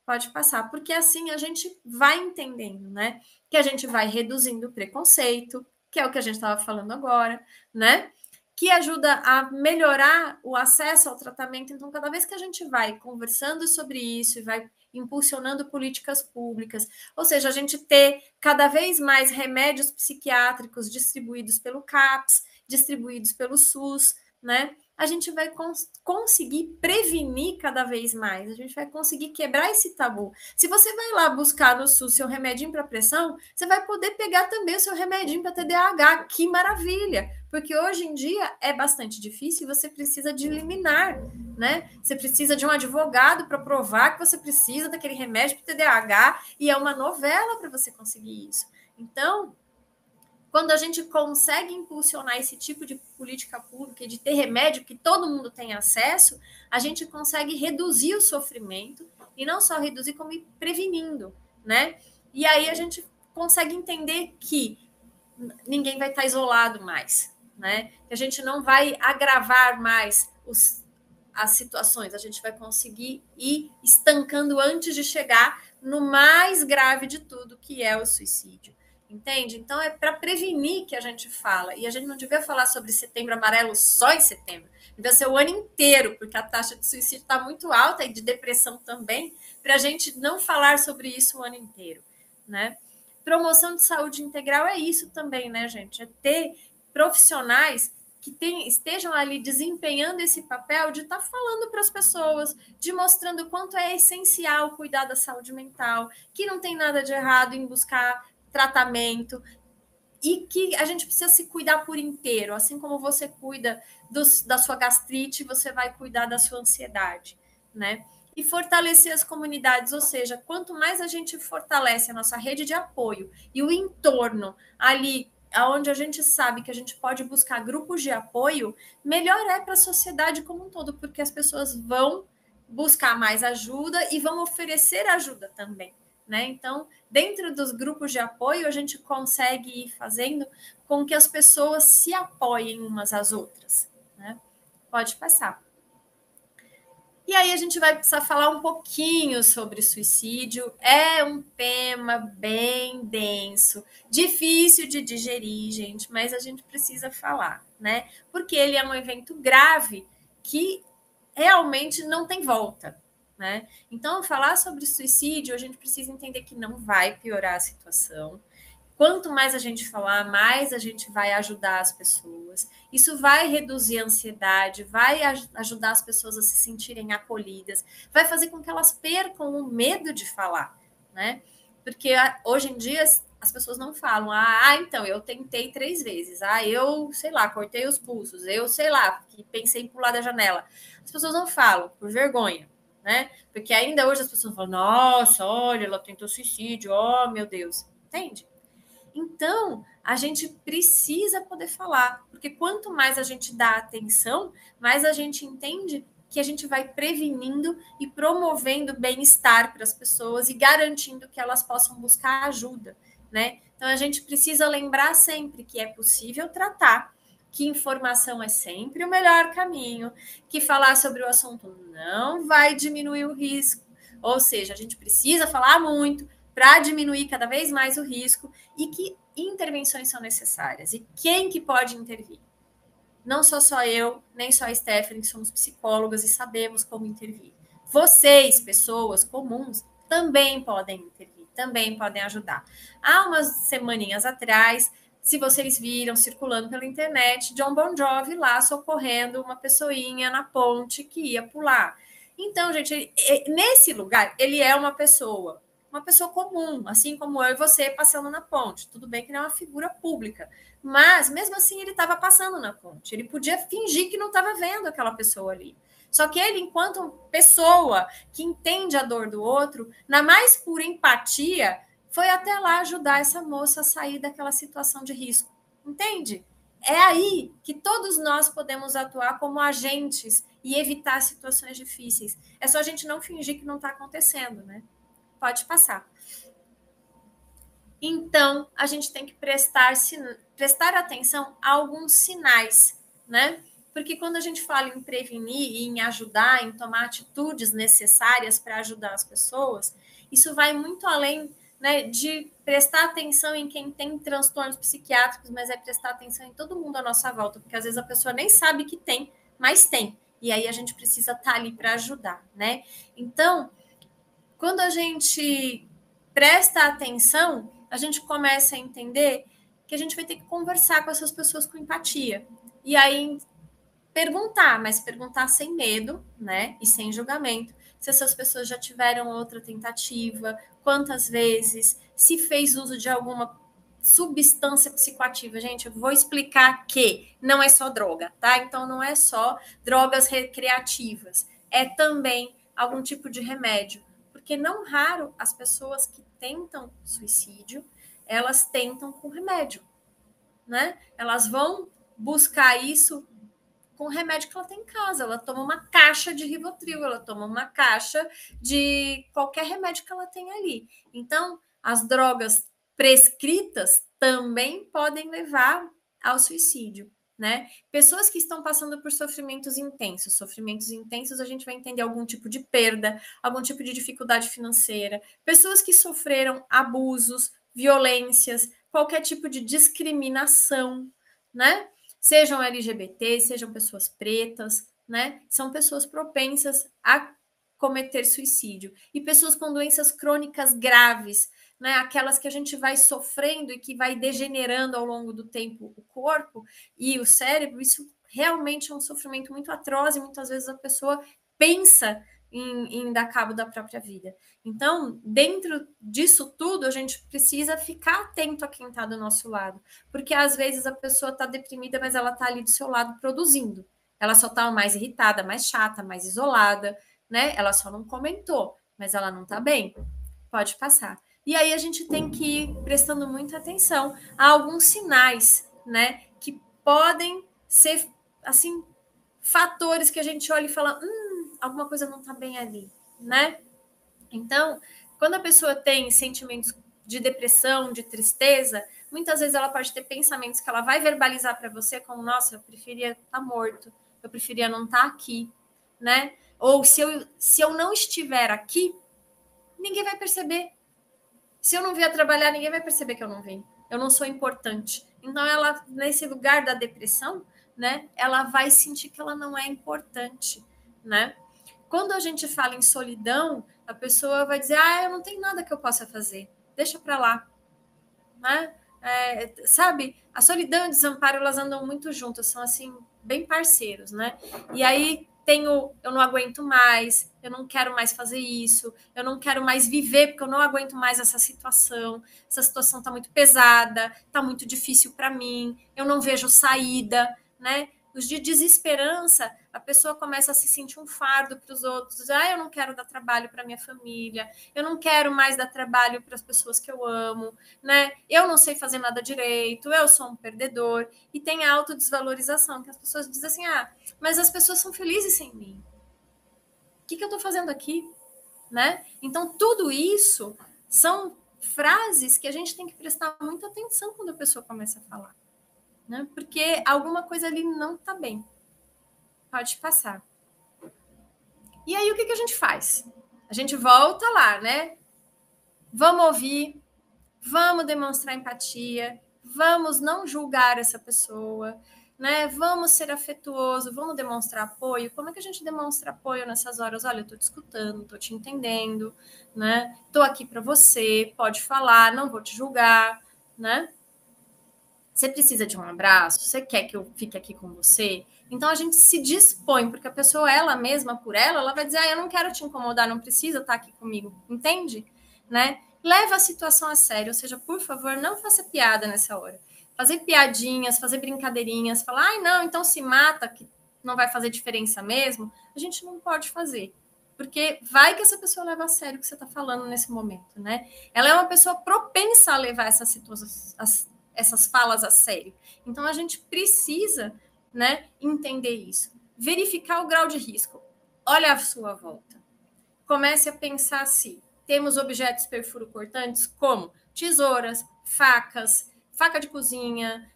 Pode passar, porque assim a gente vai entendendo, né? Que a gente vai reduzindo o preconceito, que é o que a gente estava falando agora, né? Que ajuda a melhorar o acesso ao tratamento. Então, cada vez que a gente vai conversando sobre isso e vai impulsionando políticas públicas, ou seja, a gente ter cada vez mais remédios psiquiátricos distribuídos pelo CAPS, distribuídos pelo SUS, né? A gente vai conseguir prevenir cada vez mais, a gente vai conseguir quebrar esse tabu. Se você vai lá buscar no SUS seu remedinho para pressão, você vai poder pegar também o seu remedinho para TDAH, que maravilha! Porque hoje em dia é bastante difícil e você precisa de liminar, né? Você precisa de um advogado para provar que você precisa daquele remédio para TDAH e é uma novela para você conseguir isso. Então, quando a gente consegue impulsionar esse tipo de política pública e de ter remédio que todo mundo tem acesso, a gente consegue reduzir o sofrimento e não só reduzir, como ir prevenindo, né? E aí a gente consegue entender que ninguém vai estar isolado mais, né? Que a gente não vai agravar mais as situações, a gente vai conseguir ir estancando antes de chegar no mais grave de tudo, que é o suicídio. Entende? Então é para prevenir que a gente fala. E a gente não devia falar sobre Setembro Amarelo só em setembro. Devia ser o ano inteiro, porque a taxa de suicídio está muito alta e de depressão também, para a gente não falar sobre isso o ano inteiro, né? promoção de saúde integral é isso também, né, gente? É ter profissionais que estejam ali desempenhando esse papel de estar falando para as pessoas, de mostrando o quanto é essencial cuidar da saúde mental, que não tem nada de errado em buscar tratamento e que a gente precisa se cuidar por inteiro. Assim como você cuida da sua gastrite, você vai cuidar da sua ansiedade, né? E fortalecer as comunidades, ou seja, quanto mais a gente fortalece a nossa rede de apoio e o entorno ali onde a gente sabe que a gente pode buscar grupos de apoio, melhor é para a sociedade como um todo, porque as pessoas vão buscar mais ajuda e vão oferecer ajuda também, né? Então, dentro dos grupos de apoio, a gente consegue ir fazendo com que as pessoas se apoiem umas às outras, né? Pode passar. E aí a gente vai precisar falar um pouquinho sobre suicídio. É um tema bem denso, difícil de digerir, gente, mas a gente precisa falar, né? Porque ele é um evento grave que realmente não tem volta, né? Então, falar sobre suicídio, a gente precisa entender que não vai piorar a situação. Quanto mais a gente falar, mais a gente vai ajudar as pessoas. Isso vai reduzir a ansiedade, vai ajudar as pessoas a se sentirem acolhidas, vai fazer com que elas percam o medo de falar, né? Porque hoje em dia as pessoas não falam, então, eu tentei 3 vezes, eu, sei lá, cortei os pulsos, eu, sei lá, pensei em pular da janela. As pessoas não falam, por vergonha, né? Porque ainda hoje as pessoas falam, nossa, olha, ela tentou suicídio, oh, meu Deus, entende? Então, a gente precisa poder falar, porque quanto mais a gente dá atenção, mais a gente entende que a gente vai prevenindo e promovendo bem-estar para as pessoas e garantindo que elas possam buscar ajuda, né? Então, a gente precisa lembrar sempre que é possível tratar, que informação é sempre o melhor caminho, que falar sobre o assunto não vai diminuir o risco, ou seja, a gente precisa falar muito para diminuir cada vez mais o risco e que intervenções são necessárias e quem que pode intervir. Não sou só eu, nem só a Stephanie, que somos psicólogas e sabemos como intervir. Vocês, pessoas comuns, também podem intervir, também podem ajudar. Há umas semaninhas atrás, se vocês viram circulando pela internet, John Bon Jovi lá socorrendo uma pessoinha na ponte que ia pular. Então, gente, nesse lugar, ele é uma pessoa comum, assim como eu e você passando na ponte. Tudo bem que não é uma figura pública, mas mesmo assim ele estava passando na ponte. Ele podia fingir que não estava vendo aquela pessoa ali. Só que ele, enquanto pessoa que entende a dor do outro, na mais pura empatia, foi até lá ajudar essa moça a sair daquela situação de risco. Entende? É aí que todos nós podemos atuar como agentes e evitar situações difíceis. É só a gente não fingir que não está acontecendo, né? Pode passar. Então, a gente tem que prestar atenção a alguns sinais, né? Porque quando a gente fala em prevenir e em ajudar, em tomar atitudes necessárias para ajudar as pessoas, isso vai muito além, né, de prestar atenção em quem tem transtornos psiquiátricos, mas é prestar atenção em todo mundo à nossa volta, porque às vezes a pessoa nem sabe que tem, mas tem. E aí a gente precisa estar ali para ajudar, né? Então, quando a gente presta atenção, a gente começa a entender que a gente vai ter que conversar com essas pessoas com empatia. E aí perguntar, mas perguntar sem medo, né? E sem julgamento. Se essas pessoas já tiveram outra tentativa, quantas vezes, se fez uso de alguma substância psicoativa. Gente, eu vou explicar que não é só droga, tá? Então não é só drogas recreativas, é também algum tipo de remédio. Porque não raro as pessoas que tentam suicídio, elas tentam com remédio, né? Elas vão buscar isso com o remédio que ela tem em casa. Ela toma uma caixa de Rivotril, ela toma uma caixa de qualquer remédio que ela tem ali. Então, as drogas prescritas também podem levar ao suicídio, né? Pessoas que estão passando por sofrimentos intensos a gente vai entender algum tipo de perda, algum tipo de dificuldade financeira, pessoas que sofreram abusos, violências, qualquer tipo de discriminação, né? Sejam LGBT, sejam pessoas pretas, né? São pessoas propensas a cometer suicídio. E pessoas com doenças crônicas graves, né? Aquelas que a gente vai sofrendo e que vai degenerando ao longo do tempo o corpo e o cérebro, isso realmente é um sofrimento muito atroz e muitas vezes a pessoa pensa em dar cabo da própria vida. Então, dentro disso tudo, a gente precisa ficar atento a quem está do nosso lado, porque às vezes a pessoa está deprimida, mas ela está ali do seu lado produzindo. Ela só está mais irritada, mais chata, mais isolada, né? Ela só não comentou, mas ela não está bem. Pode passar. E aí a gente tem que ir prestando muita atenção a alguns sinais, né? Que podem ser, assim, fatores que a gente olha e fala, alguma coisa não está bem ali, né? Então, quando a pessoa tem sentimentos de depressão, de tristeza, muitas vezes ela pode ter pensamentos que ela vai verbalizar para você como, nossa, eu preferia estar morto, eu preferia não estar aqui, né? Ou se eu não estiver aqui, ninguém vai perceber. Se eu não vier trabalhar, ninguém vai perceber que eu não vim. Eu não sou importante. Então, ela, nesse lugar da depressão, né, ela vai sentir que ela não é importante, né? Quando a gente fala em solidão, a pessoa vai dizer, eu não tenho nada que eu possa fazer, deixa para lá, né? Sabe, a solidão e o desamparo, elas andam muito juntas, são assim, bem parceiros, né? E aí eu não aguento mais, eu não quero mais fazer isso, eu não quero mais viver, porque eu não aguento mais essa situação está muito pesada, está muito difícil para mim, eu não vejo saída, né? Os de desesperança, a pessoa começa a se sentir um fardo para os outros. Eu não quero dar trabalho para minha família, eu não quero mais dar trabalho para as pessoas que eu amo, né? Eu não sei fazer nada direito, eu sou um perdedor. E tem a autodesvalorização, que as pessoas dizem assim, mas as pessoas são felizes sem mim. O que eu estou fazendo aqui? Né? Então, tudo isso são frases que a gente tem que prestar muita atenção quando a pessoa começa a falar. Né? Porque alguma coisa ali não está bem. Pode passar. E aí, o que a gente faz? A gente volta lá, né? Vamos ouvir, vamos demonstrar empatia, vamos não julgar essa pessoa, né? Vamos ser afetuoso, vamos demonstrar apoio. Como é que a gente demonstra apoio nessas horas? Olha, eu estou te escutando, estou te entendendo, né? Estou aqui para você, pode falar, não vou te julgar, né? Você precisa de um abraço? Você quer que eu fique aqui com você? Então, a gente se dispõe, porque a pessoa, ela mesma, por ela vai dizer, eu não quero te incomodar, não precisa estar aqui comigo, entende? Né? Leva a situação a sério, ou seja, por favor, não faça piada nessa hora. Fazer piadinhas, fazer brincadeirinhas, falar, não, então se mata, que não vai fazer diferença mesmo, a gente não pode fazer. Porque vai que essa pessoa leva a sério o que você está falando nesse momento, né? Ela é uma pessoa propensa a levar essas falas a sério. Então, a gente precisa, né, entender isso. Verificar o grau de risco. Olha a sua volta. Comece a pensar assim. Temos objetos perfuro-cortantes como tesouras, facas, faca de cozinha,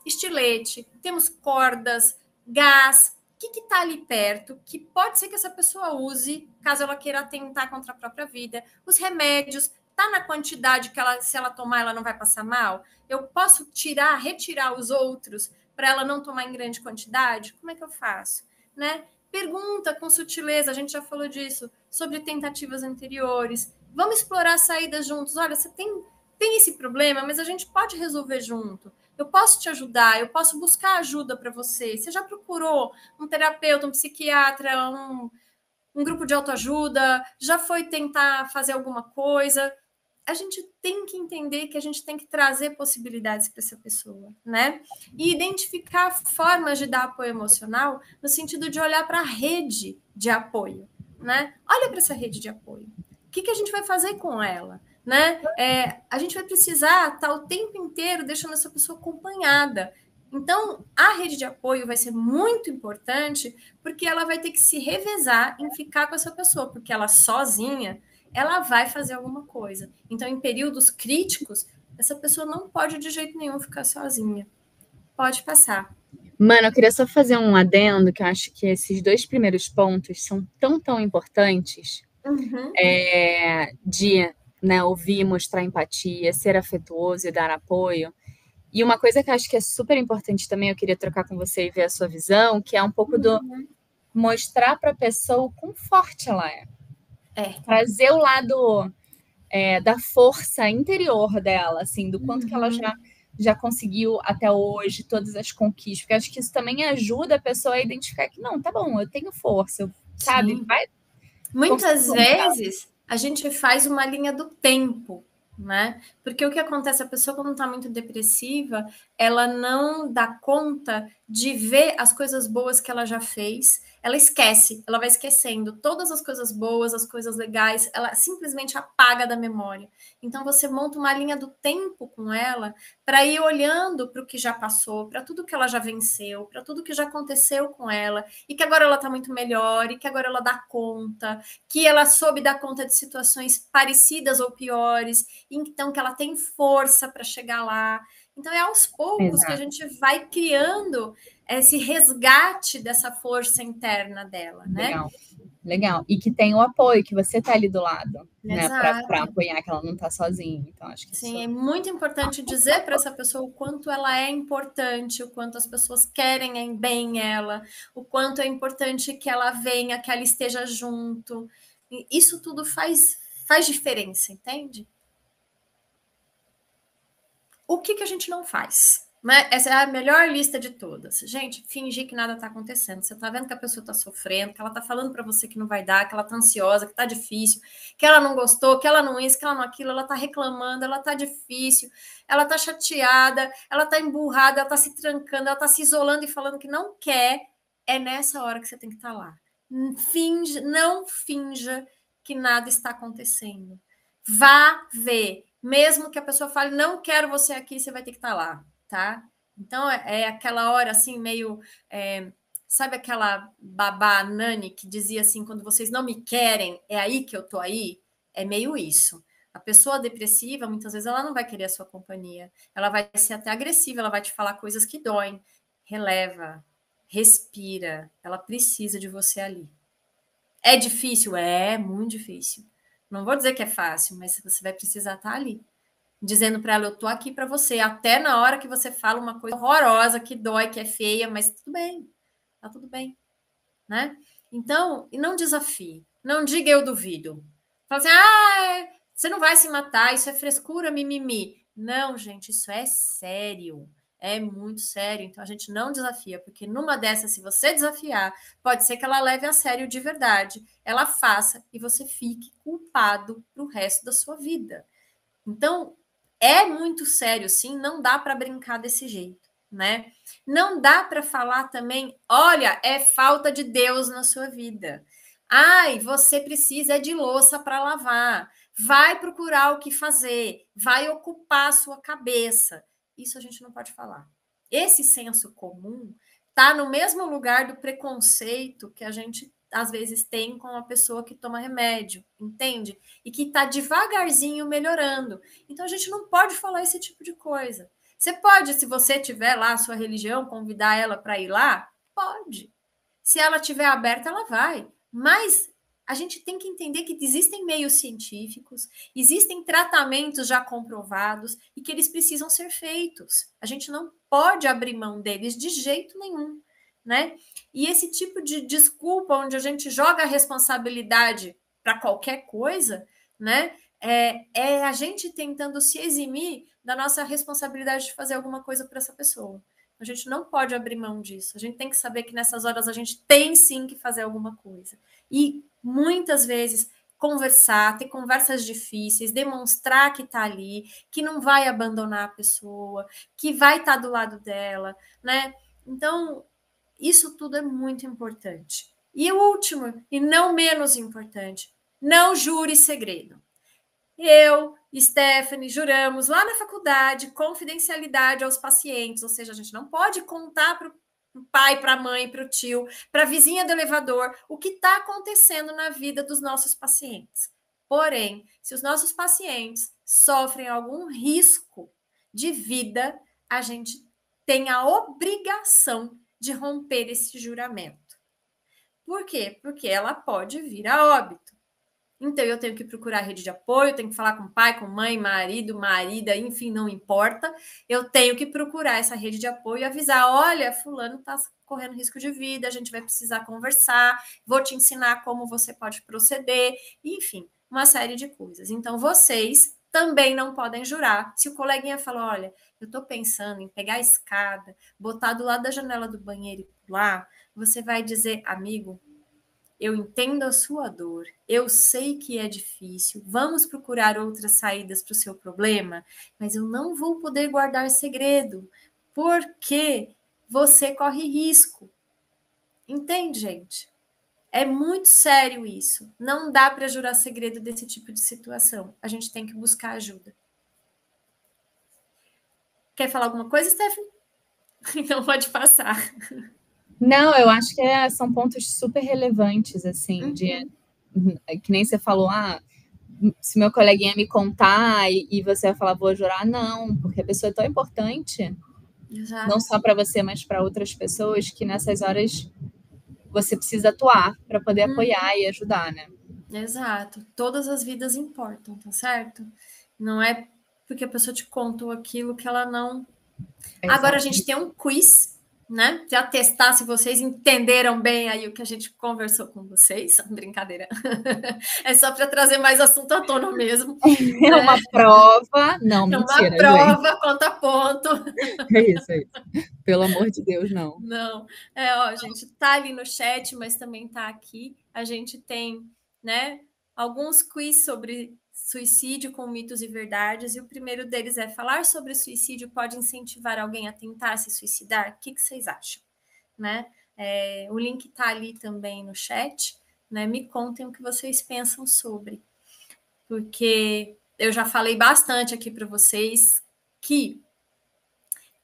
estilete, temos cordas, gás. O que está ali perto que pode ser que essa pessoa use, caso ela queira atentar contra a própria vida? Os remédios, está na quantidade que se ela tomar, ela não vai passar mal? Eu posso retirar os outros para ela não tomar em grande quantidade? Como é que eu faço? Né? Pergunta com sutileza, a gente já falou disso, sobre tentativas anteriores. Vamos explorar saídas juntos. Olha, você tem esse problema, mas a gente pode resolver junto. Eu posso te ajudar, eu posso buscar ajuda para você. Você já procurou um terapeuta, um psiquiatra, um grupo de autoajuda? Já foi tentar fazer alguma coisa? A gente tem que entender que a gente tem que trazer possibilidades para essa pessoa, né? E identificar formas de dar apoio emocional no sentido de olhar para a rede de apoio, né? Olha para essa rede de apoio. O que a gente vai fazer com ela, né? A gente vai precisar estar o tempo inteiro deixando essa pessoa acompanhada. Então, a rede de apoio vai ser muito importante porque ela vai ter que se revezar em ficar com essa pessoa, porque ela sozinha ela vai fazer alguma coisa. Então, em períodos críticos, essa pessoa não pode de jeito nenhum ficar sozinha. Pode passar. Mano, eu queria só fazer um adendo, que eu acho que esses 2 primeiros pontos são tão importantes, de, né, ouvir, mostrar empatia, ser afetuoso e dar apoio. E uma coisa que eu acho que é super importante também, eu queria trocar com você e ver a sua visão, que é um pouco mostrar para a pessoa o quão forte ela é. Trazer o lado da força interior dela, assim, do quanto que ela já conseguiu até hoje, todas as conquistas. Porque acho que isso também ajuda a pessoa a identificar que, não, tá bom, eu tenho força, sabe? Vai, muitas vezes a gente faz uma linha do tempo, né? Porque o que acontece, a pessoa quando está muito depressiva, ela não dá conta de ver as coisas boas que ela já fez, ela esquece, ela vai esquecendo todas as coisas boas, as coisas legais, ela simplesmente apaga da memória. Então você monta uma linha do tempo com ela para ir olhando para o que já passou, para tudo que ela já venceu, para tudo que já aconteceu com ela, e que agora ela está muito melhor, e que agora ela dá conta, que ela soube dar conta de situações parecidas ou piores, então que ela tem força para chegar lá. Então é aos poucos que a gente vai criando esse resgate dessa força interna dela, né? Legal. Legal. E que tem o apoio, que você tá ali do lado, né? Para apoiar, que ela não tá sozinha. Então, acho que sim, é muito importante dizer para essa pessoa o quanto ela é importante, o quanto as pessoas querem bem ela, o quanto é importante que ela venha, que ela esteja junto. E isso tudo faz diferença, entende? O que a gente não faz? Né? Essa é a melhor lista de todas. Gente, fingir que nada está acontecendo. Você está vendo que a pessoa está sofrendo, que ela está falando para você que não vai dar, que ela está ansiosa, que está difícil, que ela não gostou, que ela não isso, que ela não aquilo, ela está reclamando, ela está difícil, ela está chateada, ela está emburrada, ela está se trancando, ela está se isolando e falando que não quer. É nessa hora que você tem que estar lá. Não finja que nada está acontecendo. Vá ver. Mesmo que a pessoa fale, não quero você aqui, você vai ter que estar lá, tá? Então, é aquela hora, assim, meio... sabe aquela babá nani que dizia assim, quando vocês não me querem, é aí que eu tô aí? É meio isso. A pessoa depressiva, muitas vezes, ela não vai querer a sua companhia. Ela vai ser até agressiva, ela vai te falar coisas que doem. Releva, respira. Ela precisa de você ali. É difícil? É muito difícil. Não vou dizer que é fácil, mas você vai precisar estar ali, dizendo para ela, eu tô aqui para você, até na hora que você fala uma coisa horrorosa, que dói, que é feia, mas tudo bem, tá tudo bem, né? Então, e não desafie, não diga eu duvido. Fala assim, você não vai se matar, isso é frescura, mimimi. Não, gente, isso é sério. É muito sério, então a gente não desafia, porque numa dessas, se você desafiar, pode ser que ela leve a sério de verdade, ela faça e você fique culpado pro resto da sua vida. Então, é muito sério, sim, não dá para brincar desse jeito, né? Não dá para falar também, olha, é falta de Deus na sua vida. Ai, você precisa de louça para lavar. Vai procurar o que fazer, vai ocupar a sua cabeça. Isso a gente não pode falar. Esse senso comum está no mesmo lugar do preconceito que a gente às vezes tem com a pessoa que toma remédio, entende? E que está devagarzinho melhorando. Então a gente não pode falar esse tipo de coisa. Você pode, se você tiver lá a sua religião, convidar ela para ir lá? Pode. Se ela estiver aberta, ela vai. Mas a gente tem que entender que existem meios científicos, existem tratamentos já comprovados e que eles precisam ser feitos. A gente não pode abrir mão deles de jeito nenhum, né? E esse tipo de desculpa, onde a gente joga a responsabilidade para qualquer coisa, né? É a gente tentando se eximir da nossa responsabilidade de fazer alguma coisa para essa pessoa. A gente não pode abrir mão disso. A gente tem que saber que nessas horas a gente tem sim que fazer alguma coisa. E muitas vezes conversar, ter conversas difíceis, demonstrar que está ali, que não vai abandonar a pessoa, que vai estar do lado dela, né? Então, isso tudo é muito importante. E o último, e não menos importante, não jure segredo. Eu, Stephanie, juramos lá na faculdade confidencialidade aos pacientes, ou seja, a gente não pode contar para o pai, para a mãe, para o tio, para a vizinha do elevador o que está acontecendo na vida dos nossos pacientes. Porém, se os nossos pacientes sofrem algum risco de vida, a gente tem a obrigação de romper esse juramento. Por quê? Porque ela pode vir a óbito. Então, eu tenho que procurar rede de apoio, tenho que falar com pai, com mãe, marido, marida, enfim, não importa. Eu tenho que procurar essa rede de apoio e avisar: olha, fulano está correndo risco de vida, a gente vai precisar conversar, vou te ensinar como você pode proceder, enfim, uma série de coisas. Então, vocês também não podem jurar. Se o coleguinha falou: olha, eu estou pensando em pegar a escada, botar do lado da janela do banheiro e pular, você vai dizer: amigo, eu entendo a sua dor, eu sei que é difícil, vamos procurar outras saídas para o seu problema, mas eu não vou poder guardar segredo, porque você corre risco. Entende, gente? É muito sério isso. Não dá para jurar segredo desse tipo de situação. A gente tem que buscar ajuda. Quer falar alguma coisa, Stephanie? Então pode passar. Não, eu acho que são pontos super relevantes, assim, que nem você falou, se meu coleguinha me contar e você vai falar, vou jurar, não, porque a pessoa é tão importante, Exato. não só para você, mas para outras pessoas, que nessas horas você precisa atuar para poder apoiar e ajudar, né? Exato. Todas as vidas importam, tá certo? Não é porque a pessoa te contou aquilo que ela não. Agora a gente tem um quiz, né? Para testar se vocês entenderam bem aí o que a gente conversou com vocês. Brincadeira. É só para trazer mais assunto à tona mesmo. É né? Uma prova. Não, mentira. Uma prova, gente. Conta ponto. É isso, é isso. Pelo amor de Deus, não. Não. Ó, gente, tá ali no chat, mas também tá aqui. A gente tem, né, alguns quiz sobre suicídio com mitos e verdades, e o primeiro deles é: falar sobre suicídio pode incentivar alguém a tentar se suicidar? O que vocês acham? Né? O link está ali também no chat, né? Me contem o que vocês pensam sobre, porque eu já falei bastante aqui para vocês que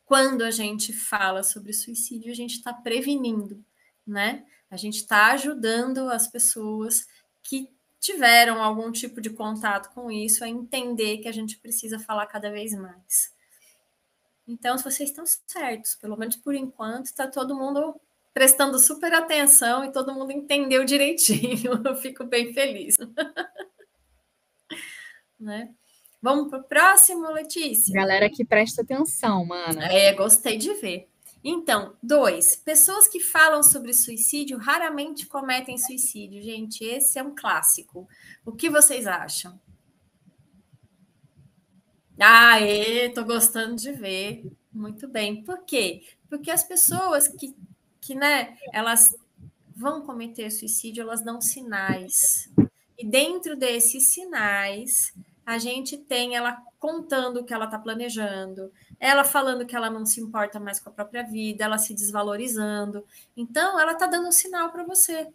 quando a gente fala sobre suicídio, a gente está prevenindo, né? A gente está ajudando as pessoas que tiveram algum tipo de contato com isso a entender que a gente precisa falar cada vez mais. Então, se vocês estão certos, pelo menos por enquanto, está todo mundo prestando super atenção e todo mundo entendeu direitinho. Eu fico bem feliz. Né? Vamos para o próximo, Letícia? Galera que presta atenção, mano. Gostei de ver. Então, 2. Pessoas que falam sobre suicídio raramente cometem suicídio. Gente, esse é um clássico. O que vocês acham? Tô gostando de ver. Muito bem. Por quê? Porque as pessoas que né, elas vão cometer suicídio, elas dão sinais. E dentro desses sinais, a gente tem ela contando o que ela está planejando, ela falando que ela não se importa mais com a própria vida, ela se desvalorizando. Então, ela está dando um sinal para você.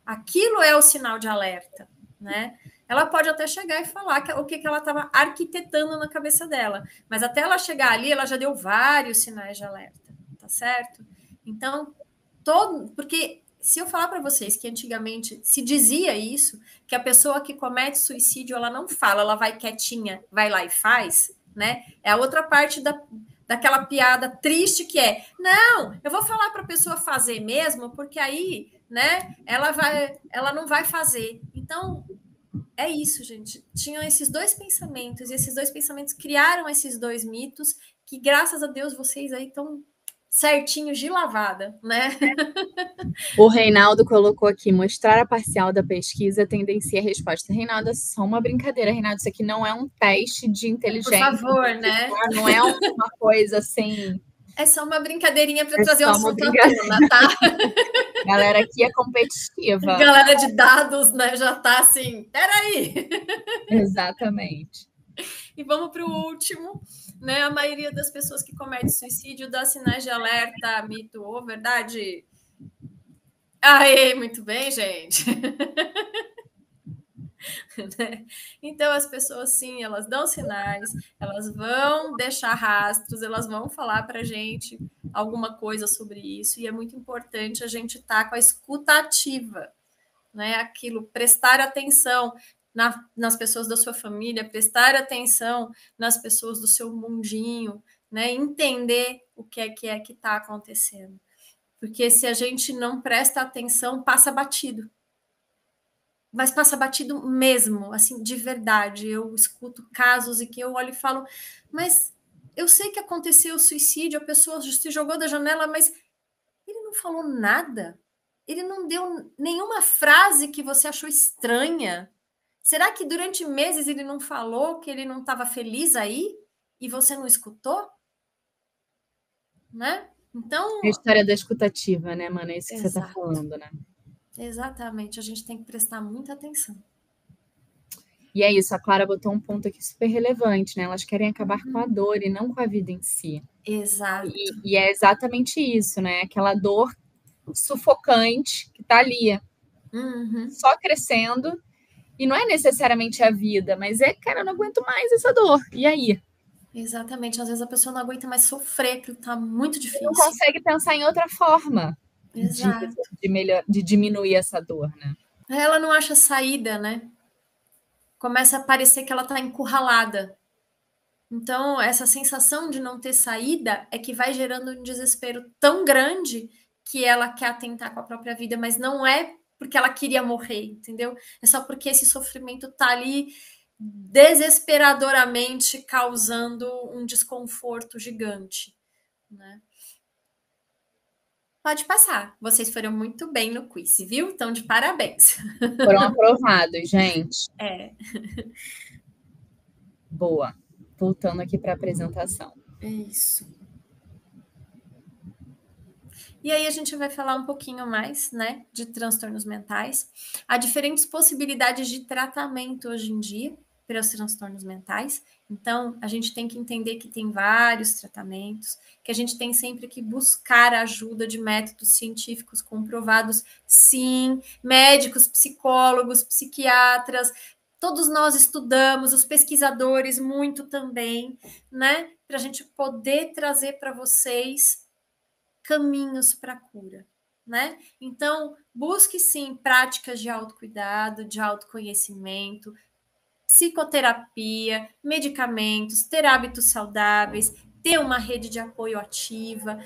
Aquilo é o sinal de alerta, né? Ela pode até chegar e falar o que ela estava arquitetando na cabeça dela, mas até ela chegar ali, ela já deu vários sinais de alerta, tá certo? Então, porque se eu falar para vocês que antigamente se dizia isso, que a pessoa que comete suicídio, ela não fala, ela vai quietinha, vai lá e faz, né? É a outra parte daquela piada triste que é: não, eu vou falar para a pessoa fazer mesmo, porque aí, né, ela não vai fazer. Então, é isso, gente. Tinham esses dois pensamentos, e esses dois pensamentos criaram esses dois mitos, que graças a Deus vocês aí estão certinhos de lavada, né? O Reinaldo colocou aqui: mostrar a parcial da pesquisa tendencia a resposta. Reinaldo, é só uma brincadeira, Reinaldo. Isso aqui não é um teste de inteligência. Por favor, né? Não é uma coisa assim. É só uma brincadeirinha para trazer o assunto à tona, tá? Galera aqui é competitiva. Galera de dados, né? Já tá assim, peraí. Exatamente. E vamos para o último, né? A maioria das pessoas que cometem suicídio dá sinais de alerta, mito ou verdade? Aê, muito bem, gente. Então, as pessoas, sim, elas dão sinais, elas vão deixar rastros, elas vão falar para a gente alguma coisa sobre isso, e é muito importante a gente estar com a escuta ativa, né? Aquilo, prestar atenção nas pessoas da sua família, prestar atenção nas pessoas do seu mundinho, né? Entender o que é que está acontecendo. Porque se a gente não presta atenção, passa batido. mas passa batido mesmo, assim, de verdade. Eu escuto casos e que eu olho e falo, mas eu sei que aconteceu o suicídio, a pessoa se jogou da janela, mas ele não falou nada. Ele não deu nenhuma frase que você achou estranha. Será que durante meses ele não falou que ele não estava feliz aí e você não escutou? Né? Então, É a história da escutativa, né, mano? É isso que você tá exato, falando, né? exatamente. A gente tem que prestar muita atenção. E é isso, a Clara botou um ponto aqui super relevante, né? Elas querem acabar com a dor e não com a vida em si. Exato. E é exatamente isso, né? Aquela dor sufocante que tá ali, só crescendo. E não é necessariamente a vida, mas é, cara, eu não aguento mais essa dor. E aí? Exatamente. Às vezes a pessoa não aguenta mais sofrer, porque tá muito Você não difícil. consegue pensar em outra forma Exato. de diminuir essa dor, né? Ela não acha saída, né? Começa a parecer que ela tá encurralada. Então, essa sensação de não ter saída é que vai gerando um desespero tão grande que ela quer atentar com a própria vida, mas não é porque ela queria morrer, entendeu? É só porque esse sofrimento tá ali desesperadoramente causando um desconforto gigante, né? Pode passar. Vocês foram muito bem no quiz, viu? Então, de parabéns. Foram aprovados, gente. É. Boa. Voltando aqui para a apresentação. Isso. E aí a gente vai falar um pouquinho mais, né, de transtornos mentais. Há diferentes possibilidades de tratamento hoje em dia para os transtornos mentais. Então, a gente tem que entender que tem vários tratamentos, que a gente tem sempre que buscar a ajuda de métodos científicos comprovados, sim, médicos, psicólogos, psiquiatras, todos nós estudamos, os pesquisadores muito também, né, para a gente poder trazer para vocês caminhos para a cura, né? Então, busque sim práticas de autocuidado, de autoconhecimento, psicoterapia, medicamentos, ter hábitos saudáveis, ter uma rede de apoio ativa.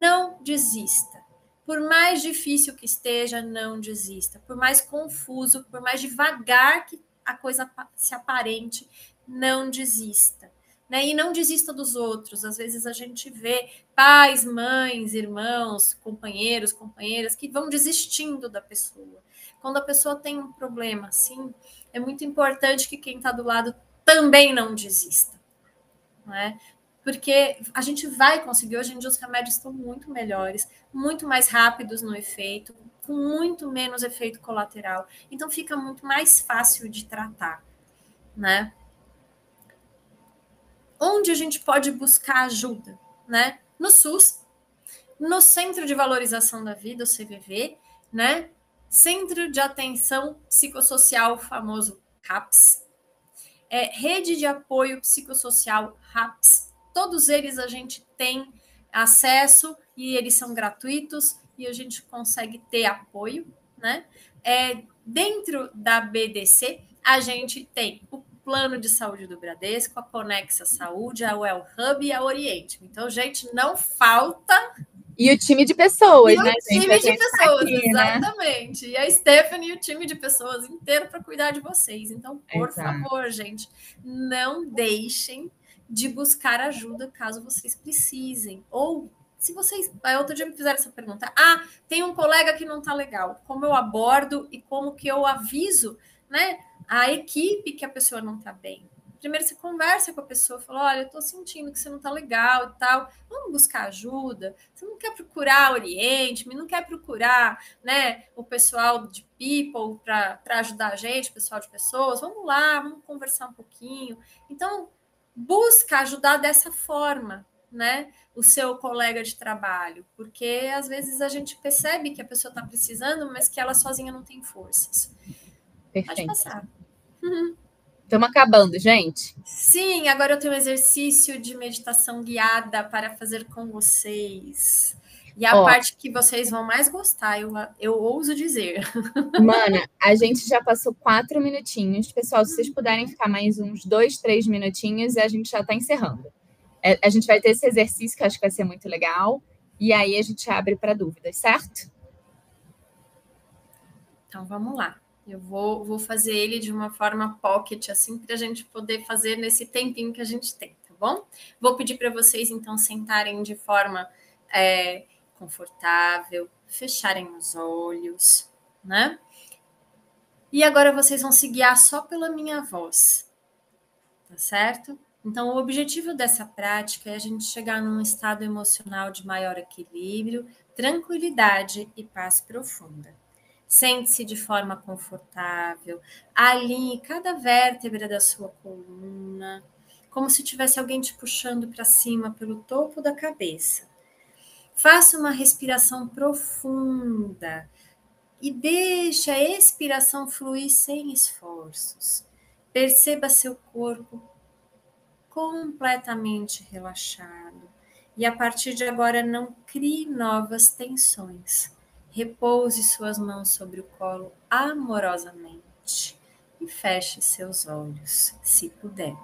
Não desista. Por mais difícil que esteja, não desista. Por mais confuso, por mais devagar que a coisa se aparente, não desista. Né? E não desista dos outros. Às vezes a gente vê pais, mães, irmãos, companheiros, companheiras que vão desistindo da pessoa. Quando a pessoa tem um problema assim, é muito importante que quem está do lado também não desista. Né? Porque a gente vai conseguir. Hoje em dia os remédios estão muito melhores, muito mais rápidos no efeito, com muito menos efeito colateral. Então fica muito mais fácil de tratar. Né? Onde a gente pode buscar ajuda? Né? No SUS, no Centro de Valorização da Vida, o CVV, né? Centro de Atenção Psicossocial, famoso CAPS, Rede de Apoio Psicossocial, RAPS, todos eles a gente tem acesso e eles são gratuitos e a gente consegue ter apoio, né? Dentro da BDC, a gente tem o Plano de Saúde do Bradesco, a Conexa Saúde, a Well Hub e a Oriente. Então, gente, não falta. E o time de pessoas, né, gente? O time de pessoas, aqui, exatamente. Né? E a Stephanie e o time de pessoas inteiro para cuidar de vocês. Então, por favor, gente, não deixem de buscar ajuda caso vocês precisem. Ou se vocês. Outro dia me fizeram essa pergunta. Tem um colega que não está legal. Como eu abordo e como que eu aviso, né, a equipe que a pessoa não está bem? Primeiro você conversa com a pessoa, fala, olha, eu tô sentindo que você não tá legal e tal, vamos buscar ajuda. Você não quer procurar Oriente, não quer procurar, né, o pessoal de People para ajudar a gente, o pessoal de pessoas, vamos lá, vamos conversar um pouquinho. Então, busca ajudar dessa forma, né, o seu colega de trabalho, porque às vezes a gente percebe que a pessoa está precisando, mas que ela sozinha não tem forças. Perfeito. Pode passar. Estamos acabando, gente. Sim, agora eu tenho um exercício de meditação guiada para fazer com vocês. E a parte que vocês vão mais gostar, eu ouso dizer. Mana, a gente já passou 4 minutinhos. Pessoal, se vocês puderem ficar mais uns 2, 3 minutinhos, a gente já está encerrando. A gente vai ter esse exercício que eu acho que vai ser muito legal. E aí a gente abre para dúvidas, certo? Então, vamos lá. Eu vou fazer ele de uma forma pocket, assim, para a gente poder fazer nesse tempinho que a gente tem, tá bom? Vou pedir para vocês, então, sentarem de forma confortável, fecharem os olhos, né? E agora vocês vão se guiar só pela minha voz, tá certo? Então, o objetivo dessa prática é a gente chegar num estado emocional de maior equilíbrio, tranquilidade e paz profunda. Sente-se de forma confortável, alinhe cada vértebra da sua coluna, como se tivesse alguém te puxando para cima pelo topo da cabeça. Faça uma respiração profunda e deixe a expiração fluir sem esforços. Perceba seu corpo completamente relaxado e a partir de agora não crie novas tensões. Repouse suas mãos sobre o colo amorosamente e feche seus olhos, se puder.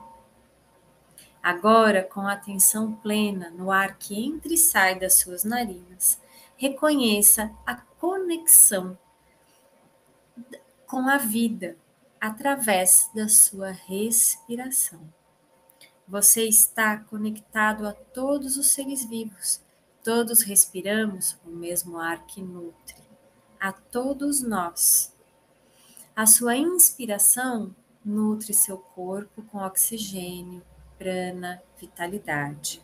Agora, com atenção plena no ar que entra e sai das suas narinas, reconheça a conexão com a vida através da sua respiração. Você está conectado a todos os seres vivos. Todos respiramos o mesmo ar que nutre. A todos nós. A sua inspiração nutre seu corpo com oxigênio, prana, vitalidade.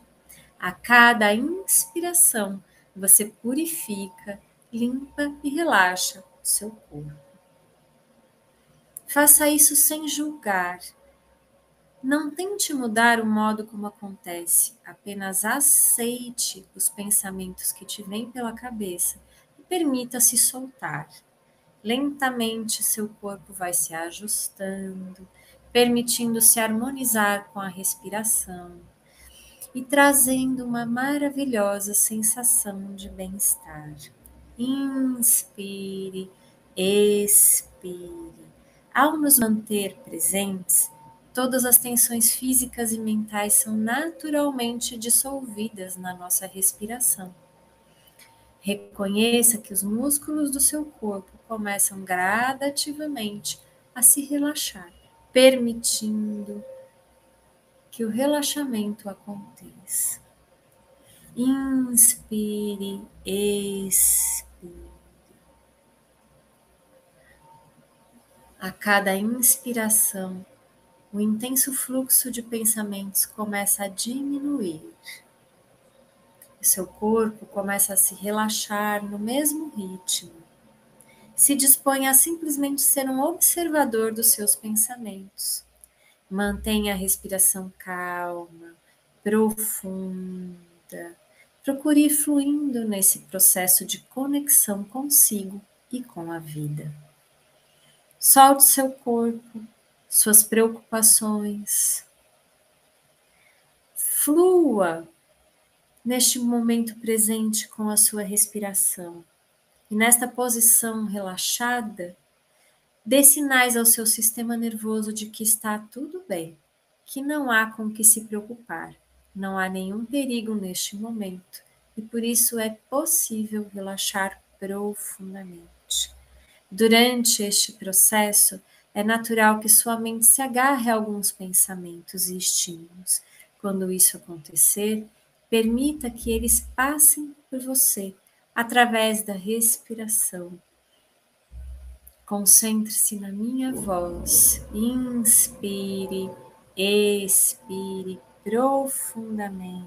A cada inspiração, você purifica, limpa e relaxa o seu corpo. Faça isso sem julgar. Não tente mudar o modo como acontece, apenas aceite os pensamentos que te vêm pela cabeça e permita-se soltar. Lentamente seu corpo vai se ajustando, permitindo-se harmonizar com a respiração e trazendo uma maravilhosa sensação de bem-estar. Inspire, expire. Ao nos manter presentes, todas as tensões físicas e mentais são naturalmente dissolvidas na nossa respiração. Reconheça que os músculos do seu corpo começam gradativamente a se relaxar, permitindo que o relaxamento aconteça. Inspire, expire. A cada inspiração, o intenso fluxo de pensamentos começa a diminuir. O seu corpo começa a se relaxar no mesmo ritmo. Se dispõe a simplesmente ser um observador dos seus pensamentos. Mantenha a respiração calma, profunda. Procure ir fluindo nesse processo de conexão consigo e com a vida. Solte seu corpo, suas preocupações. Flua neste momento presente com a sua respiração. E nesta posição relaxada, dê sinais ao seu sistema nervoso de que está tudo bem, que não há com que se preocupar, não há nenhum perigo neste momento e por isso é possível relaxar profundamente. Durante este processo, é natural que sua mente se agarre a alguns pensamentos e estímulos. Quando isso acontecer, permita que eles passem por você através da respiração. Concentre-se na minha voz. Inspire, expire profundamente.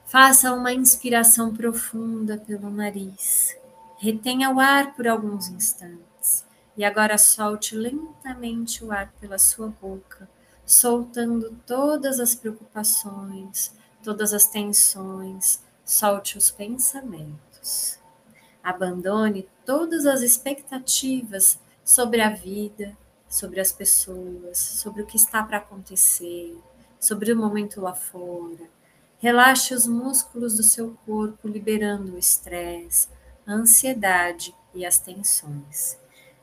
Faça uma inspiração profunda pelo nariz. Retenha o ar por alguns instantes. E agora solte lentamente o ar pela sua boca, soltando todas as preocupações, todas as tensões. Solte os pensamentos. Abandone todas as expectativas sobre a vida, sobre as pessoas, sobre o que está para acontecer, sobre o momento lá fora. Relaxe os músculos do seu corpo, liberando o estresse, a ansiedade e as tensões.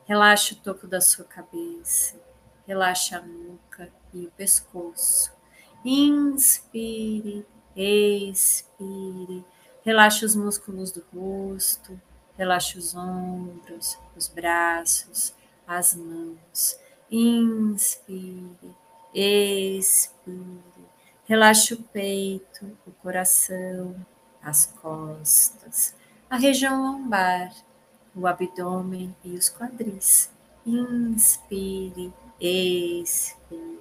Relaxe o topo da sua cabeça, relaxe a nuca e o pescoço. Inspire, expire, relaxe os músculos do rosto, Relaxa os ombros, os braços, as mãos. Inspire, expire. Relaxa o peito, o coração, as costas, a região lombar, o abdômen e os quadris. Inspire, expire.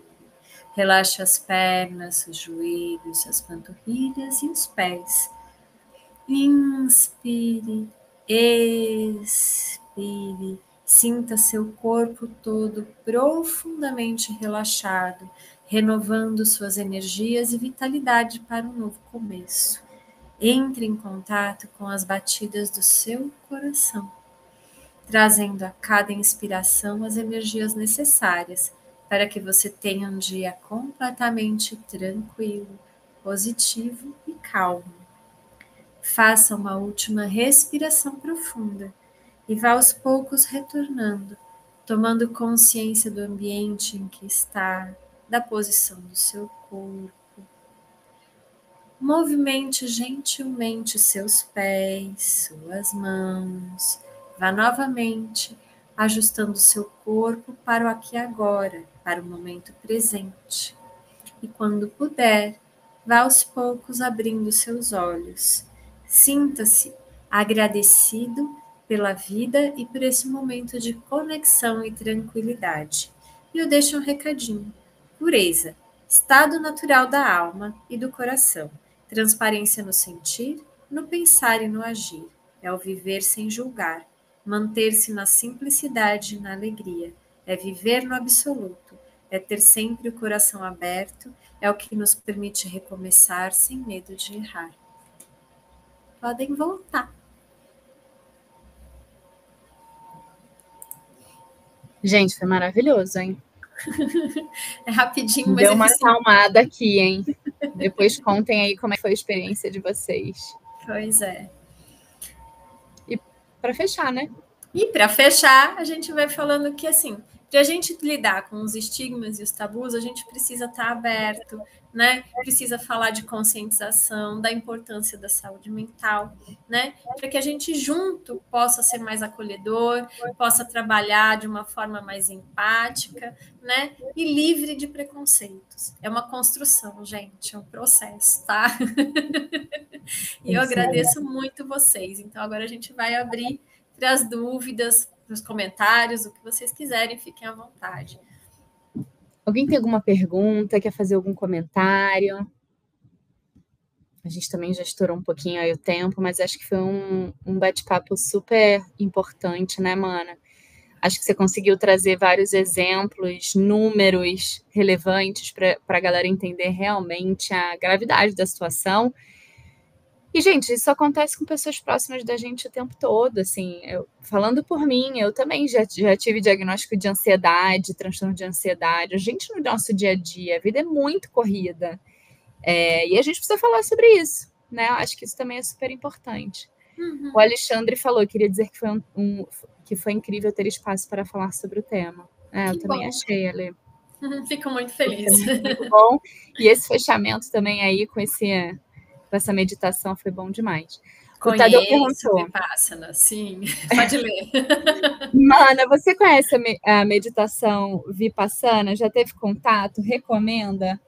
Relaxa as pernas, os joelhos, as panturrilhas e os pés. Inspire, expire. Sinta seu corpo todo profundamente relaxado, renovando suas energias e vitalidade para um novo começo. Entre em contato com as batidas do seu coração, trazendo a cada inspiração as energias necessárias para que você tenha um dia completamente tranquilo, positivo e calmo. Faça uma última respiração profunda e vá aos poucos retornando, tomando consciência do ambiente em que está, da posição do seu corpo. Movimente gentilmente seus pés, suas mãos. Vá novamente ajustando seu corpo para o aqui e agora, para o momento presente. E quando puder, vá aos poucos abrindo seus olhos. Sinta-se agradecido pela vida e por esse momento de conexão e tranquilidade. E eu deixo um recadinho. Pureza, estado natural da alma e do coração. Transparência no sentir, no pensar e no agir. É o viver sem julgar. Manter-se na simplicidade e na alegria. É viver no absoluto. É ter sempre o coração aberto. É o que nos permite recomeçar sem medo de errar. Podem voltar. Gente, foi maravilhoso, hein? É rapidinho, mas Deu uma eficiente. acalmada aqui, hein? Depois contem aí como é que foi a experiência de vocês. Pois é. E para fechar, né? E para fechar, a gente vai falando que, assim, para a gente lidar com os estigmas e os tabus, a gente precisa estar aberto, né? Precisa falar de conscientização, da importância da saúde mental, né? Para que a gente junto possa ser mais acolhedor, possa trabalhar de uma forma mais empática, né? E livre de preconceitos. É uma construção, gente, é um processo, tá? E eu agradeço muito vocês. Então, agora a gente vai abrir para as dúvidas, para os comentários, o que vocês quiserem, fiquem à vontade. Alguém tem alguma pergunta, quer fazer algum comentário? A gente também já estourou um pouquinho aí o tempo, mas acho que foi um bate-papo super importante, né, mana? Acho que você conseguiu trazer vários exemplos, números relevantes para a galera entender realmente a gravidade da situação. E, gente, isso acontece com pessoas próximas da gente o tempo todo, assim, falando por mim, eu também já tive diagnóstico de ansiedade, transtorno de ansiedade, a gente no nosso dia a dia, a vida é muito corrida, e a gente precisa falar sobre isso, né, acho que isso também é super importante. O Alexandre falou, queria dizer que que foi incrível ter espaço para falar sobre o tema. Eu também achei, Ale. Fico muito feliz. Muito bom, e esse fechamento também aí com essa meditação foi bom demais. O Tadeu perguntou. Vipassana, sim, pode ler. Mana, você conhece a meditação Vipassana? Já teve contato? Recomenda?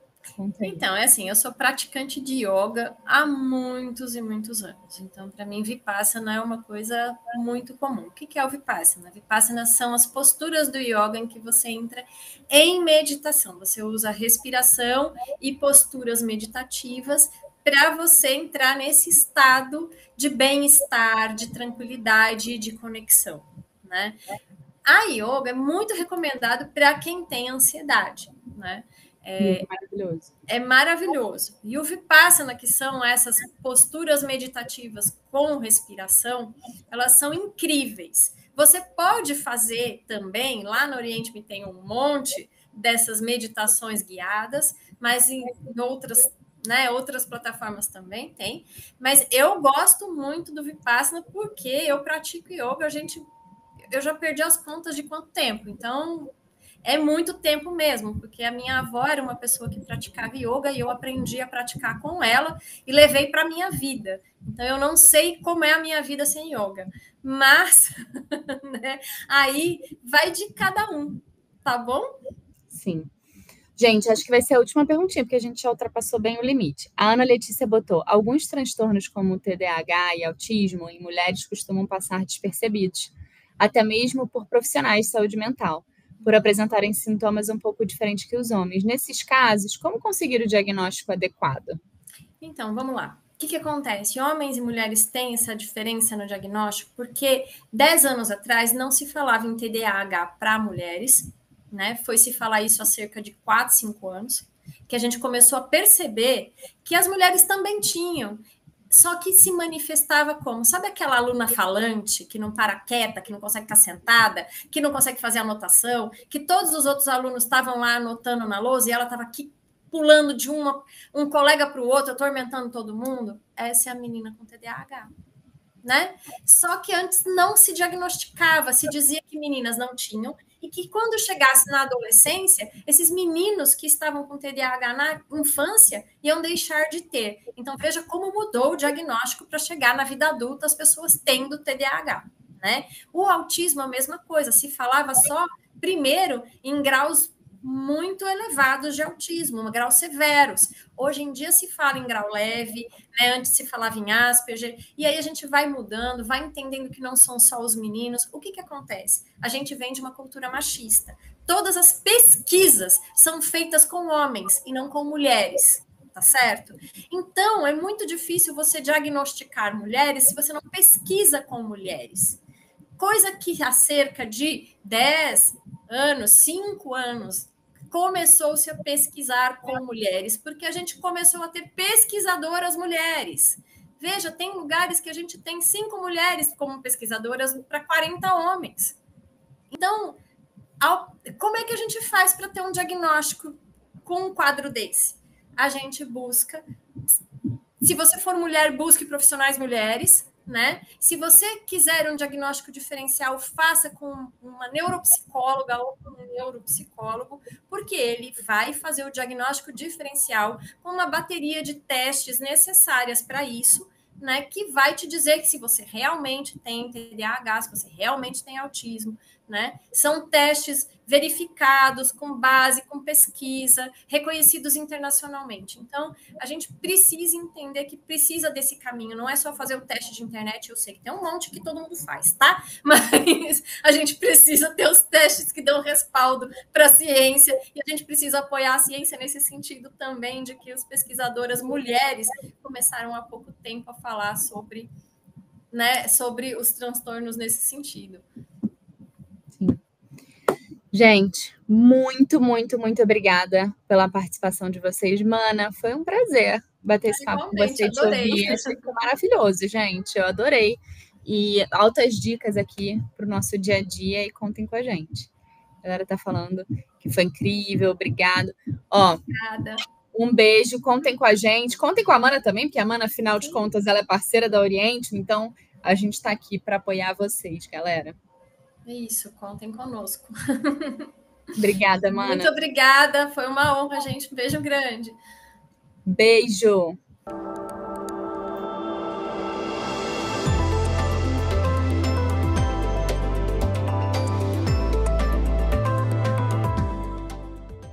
Então, é assim, eu sou praticante de yoga há muitos e muitos anos. Então, para mim, Vipassana é uma coisa muito comum. O que é o Vipassana? Vipassana são as posturas do yoga em que você entra em meditação. Você usa respiração e posturas meditativas para você entrar nesse estado de bem-estar, de tranquilidade, de conexão, né? A yoga é muito recomendado para quem tem ansiedade, né? Maravilhoso. É maravilhoso. E o Vipassana, que são essas posturas meditativas com respiração, elas são incríveis. Você pode fazer também, lá no Oriente me tem um monte dessas meditações guiadas, mas em outras, né, outras plataformas também tem. Mas eu gosto muito do Vipassana porque eu pratico yoga, eu já perdi as contas de quanto tempo. Então, é muito tempo mesmo, porque a minha avó era uma pessoa que praticava yoga e eu aprendi a praticar com ela e levei para a minha vida. Então, eu não sei como é a minha vida sem yoga, mas né, aí vai de cada um, tá bom? Sim. Gente, acho que vai ser a última perguntinha, porque a gente já ultrapassou bem o limite. A Ana Letícia botou: alguns transtornos como TDAH e autismo em mulheres costumam passar despercebidos, até mesmo por profissionais de saúde mental, por apresentarem sintomas um pouco diferentes que os homens. Nesses casos, como conseguir o diagnóstico adequado? Então, vamos lá. O que acontece? Homens e mulheres têm essa diferença no diagnóstico porque 10 anos atrás não se falava em TDAH para mulheres, né? Foi se falar isso há cerca de 4, 5 anos, que a gente começou a perceber que as mulheres também tinham, só que se manifestava como, sabe aquela aluna falante que não para quieta, que não consegue estar sentada, que não consegue fazer anotação, que todos os outros alunos estavam lá anotando na lousa e ela estava aqui pulando de um colega para o outro, atormentando todo mundo? Essa é a menina com TDAH. Né? Só que antes não se diagnosticava, se dizia que meninas não tinham, e que quando chegasse na adolescência, esses meninos que estavam com TDAH na infância iam deixar de ter. Então, veja como mudou o diagnóstico para chegar na vida adulta, as pessoas tendo TDAH. Né? O autismo, a mesma coisa, se falava só, primeiro, em graus muito elevados de autismo, graus severos. Hoje em dia se fala em grau leve, né? Antes se falava em Asperger, e aí a gente vai mudando, vai entendendo que não são só os meninos. O que acontece? A gente vem de uma cultura machista. Todas as pesquisas são feitas com homens e não com mulheres. Tá certo? Então, é muito difícil você diagnosticar mulheres se você não pesquisa com mulheres. Coisa que há cerca de 10 anos, 5 anos, começou-se a pesquisar com mulheres, porque a gente começou a ter pesquisadoras mulheres. Veja, tem lugares que a gente tem 5 mulheres como pesquisadoras para 40 homens. Então, como é que a gente faz para ter um diagnóstico com um quadro desse? A gente busca, se você for mulher, busque profissionais mulheres, né? Se você quiser um diagnóstico diferencial, faça com uma neuropsicóloga ou com um neuropsicólogo, porque ele vai fazer o diagnóstico diferencial com uma bateria de testes necessárias para isso, né? Que vai te dizer que se você realmente tem TDAH, se você realmente tem autismo, né? São testes verificados, com base, com pesquisa, reconhecidos internacionalmente. Então, a gente precisa entender que precisa desse caminho, não é só fazer o teste de internet, eu sei que tem um monte que todo mundo faz, tá? Mas a gente precisa ter os testes que dão respaldo para a ciência, e a gente precisa apoiar a ciência nesse sentido também, de que as pesquisadoras mulheres começaram há pouco tempo a falar sobre, né, sobre os transtornos nesse sentido. Sim. Gente, muito, muito, muito obrigada pela participação de vocês. Mana, foi um prazer bater esse papo com você e te ouvir. Achei que foi maravilhoso, gente. Eu adorei. E altas dicas aqui para o nosso dia a dia e contem com a gente. A galera tá falando que foi incrível, obrigado. Ó, obrigada. Um beijo, contem com a gente. Contem com a Mana também, porque a Mana, afinal de contas, ela é parceira da Oriente, então a gente está aqui para apoiar vocês, galera. Isso, contem conosco. Obrigada, Mana. Muito obrigada, foi uma honra, gente. Um beijo grande. Beijo.